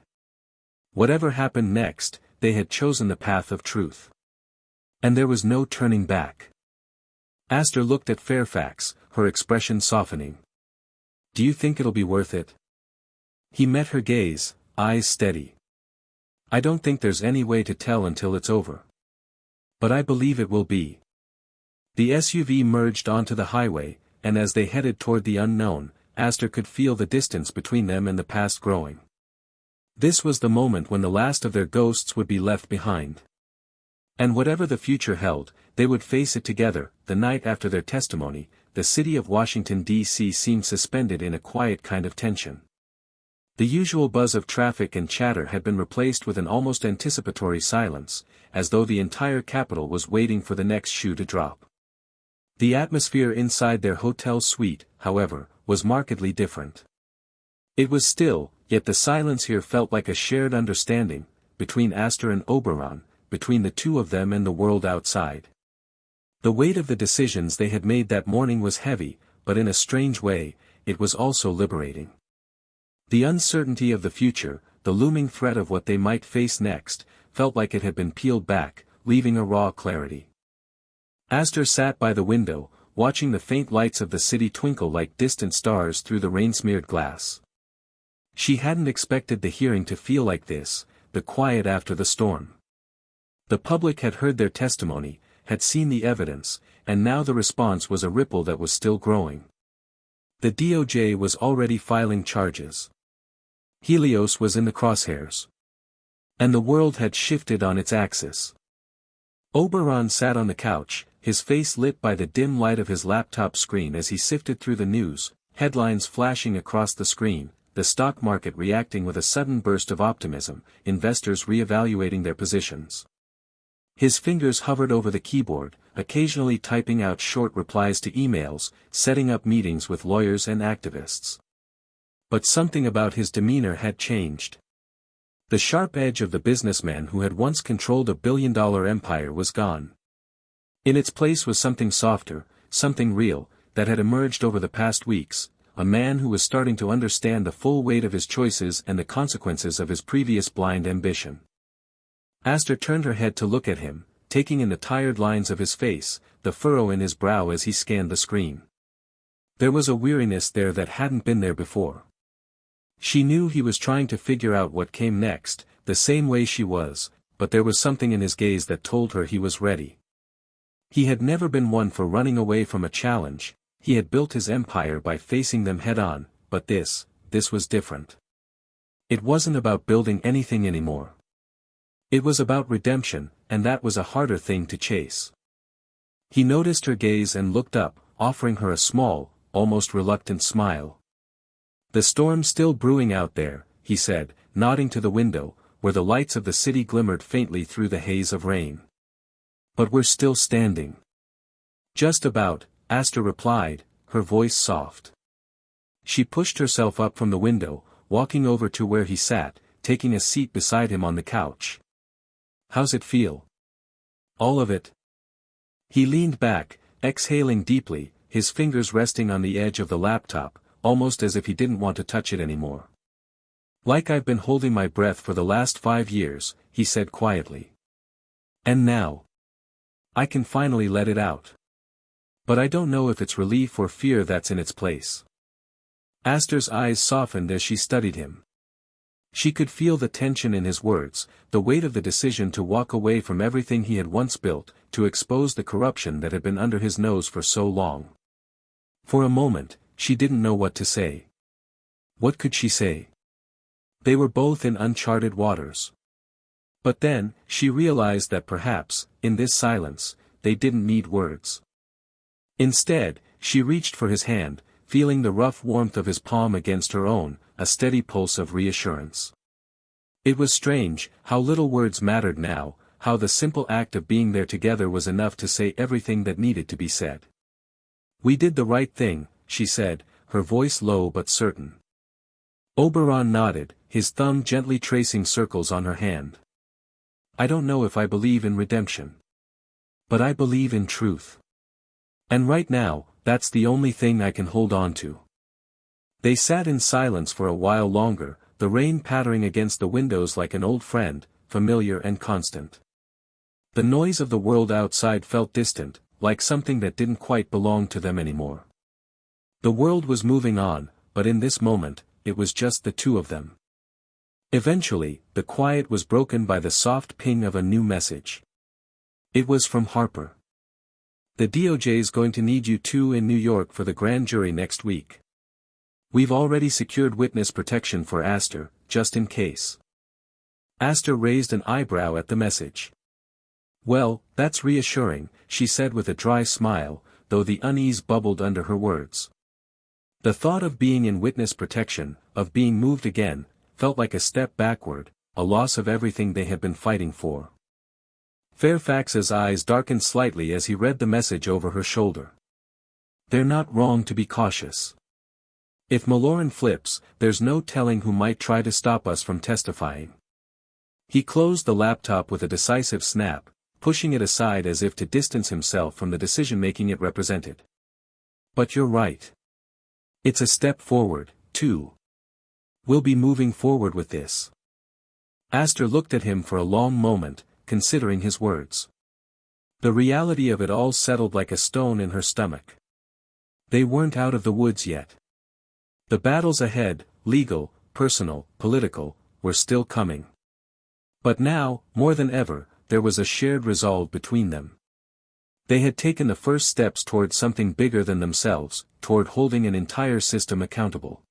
Whatever happened next, they had chosen the path of truth. And there was no turning back. Aster looked at Fairfax, her expression softening. "Do you think it'll be worth it?" He met her gaze, eyes steady. "I don't think there's any way to tell until it's over. But I believe it will be." The SUV merged onto the highway, and as they headed toward the unknown, Aster could feel the distance between them and the past growing. This was the moment when the last of their ghosts would be left behind. And whatever the future held, they would face it together. The night after their testimony, the city of Washington, D.C. seemed suspended in a quiet kind of tension. The usual buzz of traffic and chatter had been replaced with an almost anticipatory silence, as though the entire capital was waiting for the next shoe to drop. The atmosphere inside their hotel suite, however, was markedly different. It was still, yet the silence here felt like a shared understanding, between Aster and Oberon, between the two of them and the world outside. The weight of the decisions they had made that morning was heavy, but in a strange way, it was also liberating. The uncertainty of the future, the looming threat of what they might face next, felt like it had been peeled back, leaving a raw clarity. Aster sat by the window, watching the faint lights of the city twinkle like distant stars through the rain-smeared glass. She hadn't expected the hearing to feel like this, the quiet after the storm. The public had heard their testimony, had seen the evidence, and now the response was a ripple that was still growing. The DOJ was already filing charges. Helios was in the crosshairs. And the world had shifted on its axis. Oberon sat on the couch, his face lit by the dim light of his laptop screen as he sifted through the news, headlines flashing across the screen, the stock market reacting with a sudden burst of optimism, investors re-evaluating their positions. His fingers hovered over the keyboard, occasionally typing out short replies to emails, setting up meetings with lawyers and activists. But something about his demeanor had changed. The sharp edge of the businessman who had once controlled a billion-dollar empire was gone. In its place was something softer, something real, that had emerged over the past weeks, a man who was starting to understand the full weight of his choices and the consequences of his previous blind ambition. Aster turned her head to look at him, taking in the tired lines of his face, the furrow in his brow as he scanned the screen. There was a weariness there that hadn't been there before. She knew he was trying to figure out what came next, the same way she was, but there was something in his gaze that told her he was ready. He had never been one for running away from a challenge, he had built his empire by facing them head-on, but this was different. It wasn't about building anything anymore. It was about redemption, and that was a harder thing to chase. He noticed her gaze and looked up, offering her a small, almost reluctant smile. "The storm's still brewing out there," he said, nodding to the window, where the lights of the city glimmered faintly through the haze of rain. "But we're still standing." "Just about," Asta replied, her voice soft. She pushed herself up from the window, walking over to where he sat, taking a seat beside him on the couch. "How's it feel?" "All of it." He leaned back, exhaling deeply, his fingers resting on the edge of the laptop, almost as if he didn't want to touch it anymore. "Like I've been holding my breath for the last 5 years," he said quietly. "And now I can finally let it out. But I don't know if it's relief or fear that's in its place." Asta's eyes softened as she studied him. She could feel the tension in his words, the weight of the decision to walk away from everything he had once built, to expose the corruption that had been under his nose for so long. For a moment, she didn't know what to say. What could she say? They were both in uncharted waters. But then, she realized that perhaps, in this silence, they didn't need words. Instead, she reached for his hand, feeling the rough warmth of his palm against her own, a steady pulse of reassurance. It was strange, how little words mattered now, how the simple act of being there together was enough to say everything that needed to be said. "We did the right thing," she said, her voice low but certain. Oberon nodded, his thumb gently tracing circles on her hand. "I don't know if I believe in redemption. But I believe in truth. And right now, that's the only thing I can hold on to." They sat in silence for a while longer, the rain pattering against the windows like an old friend, familiar and constant. The noise of the world outside felt distant, like something that didn't quite belong to them anymore. The world was moving on, but in this moment, it was just the two of them. Eventually, the quiet was broken by the soft ping of a new message. It was from Harper. "The DOJ's going to need you two in New York for the grand jury next week. We've already secured witness protection for Asta, just in case." Asta raised an eyebrow at the message. "Well, that's reassuring," she said with a dry smile, though the unease bubbled under her words. The thought of being in witness protection, of being moved again, felt like a step backward, a loss of everything they had been fighting for. Fairfax's eyes darkened slightly as he read the message over her shoulder. "They're not wrong to be cautious. If Malloran flips, there's no telling who might try to stop us from testifying." He closed the laptop with a decisive snap, pushing it aside as if to distance himself from the decision-making it represented. "But you're right. It's a step forward, too. We'll be moving forward with this." Asta looked at him for a long moment, considering his words. The reality of it all settled like a stone in her stomach. They weren't out of the woods yet. The battles ahead, legal, personal, political, were still coming. But now, more than ever, there was a shared resolve between them. They had taken the first steps toward something bigger than themselves, toward holding an entire system accountable.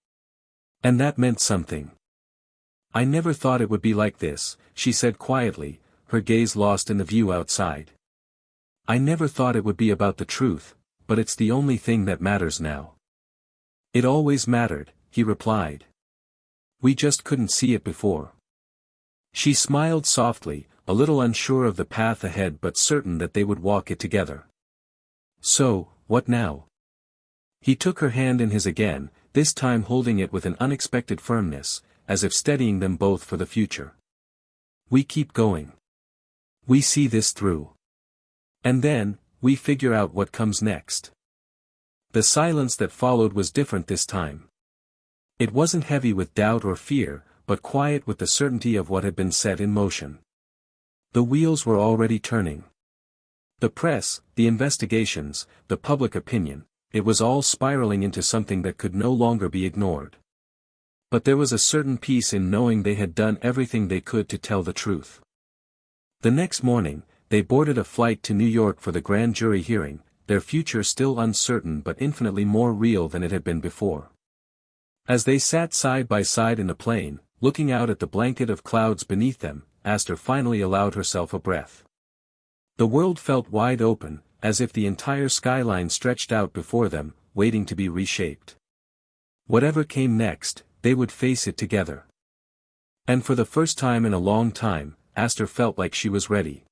And that meant something. "I never thought it would be like this," she said quietly, her gaze lost in the view outside. "I never thought it would be about the truth, but it's the only thing that matters now." "It always mattered," he replied. "We just couldn't see it before." She smiled softly, a little unsure of the path ahead but certain that they would walk it together. "So, what now?" He took her hand in his again, this time holding it with an unexpected firmness, as if steadying them both for the future. "We keep going. We see this through. And then, we figure out what comes next." The silence that followed was different this time. It wasn't heavy with doubt or fear, but quiet with the certainty of what had been set in motion. The wheels were already turning. The press, the investigations, the public opinion, it was all spiraling into something that could no longer be ignored. But there was a certain peace in knowing they had done everything they could to tell the truth. The next morning, they boarded a flight to New York for the grand jury hearing, their future still uncertain but infinitely more real than it had been before. As they sat side by side in the plane, looking out at the blanket of clouds beneath them, Astor finally allowed herself a breath. The world felt wide open, as if the entire skyline stretched out before them, waiting to be reshaped. Whatever came next, they would face it together. And for the first time in a long time, Astor felt like she was ready.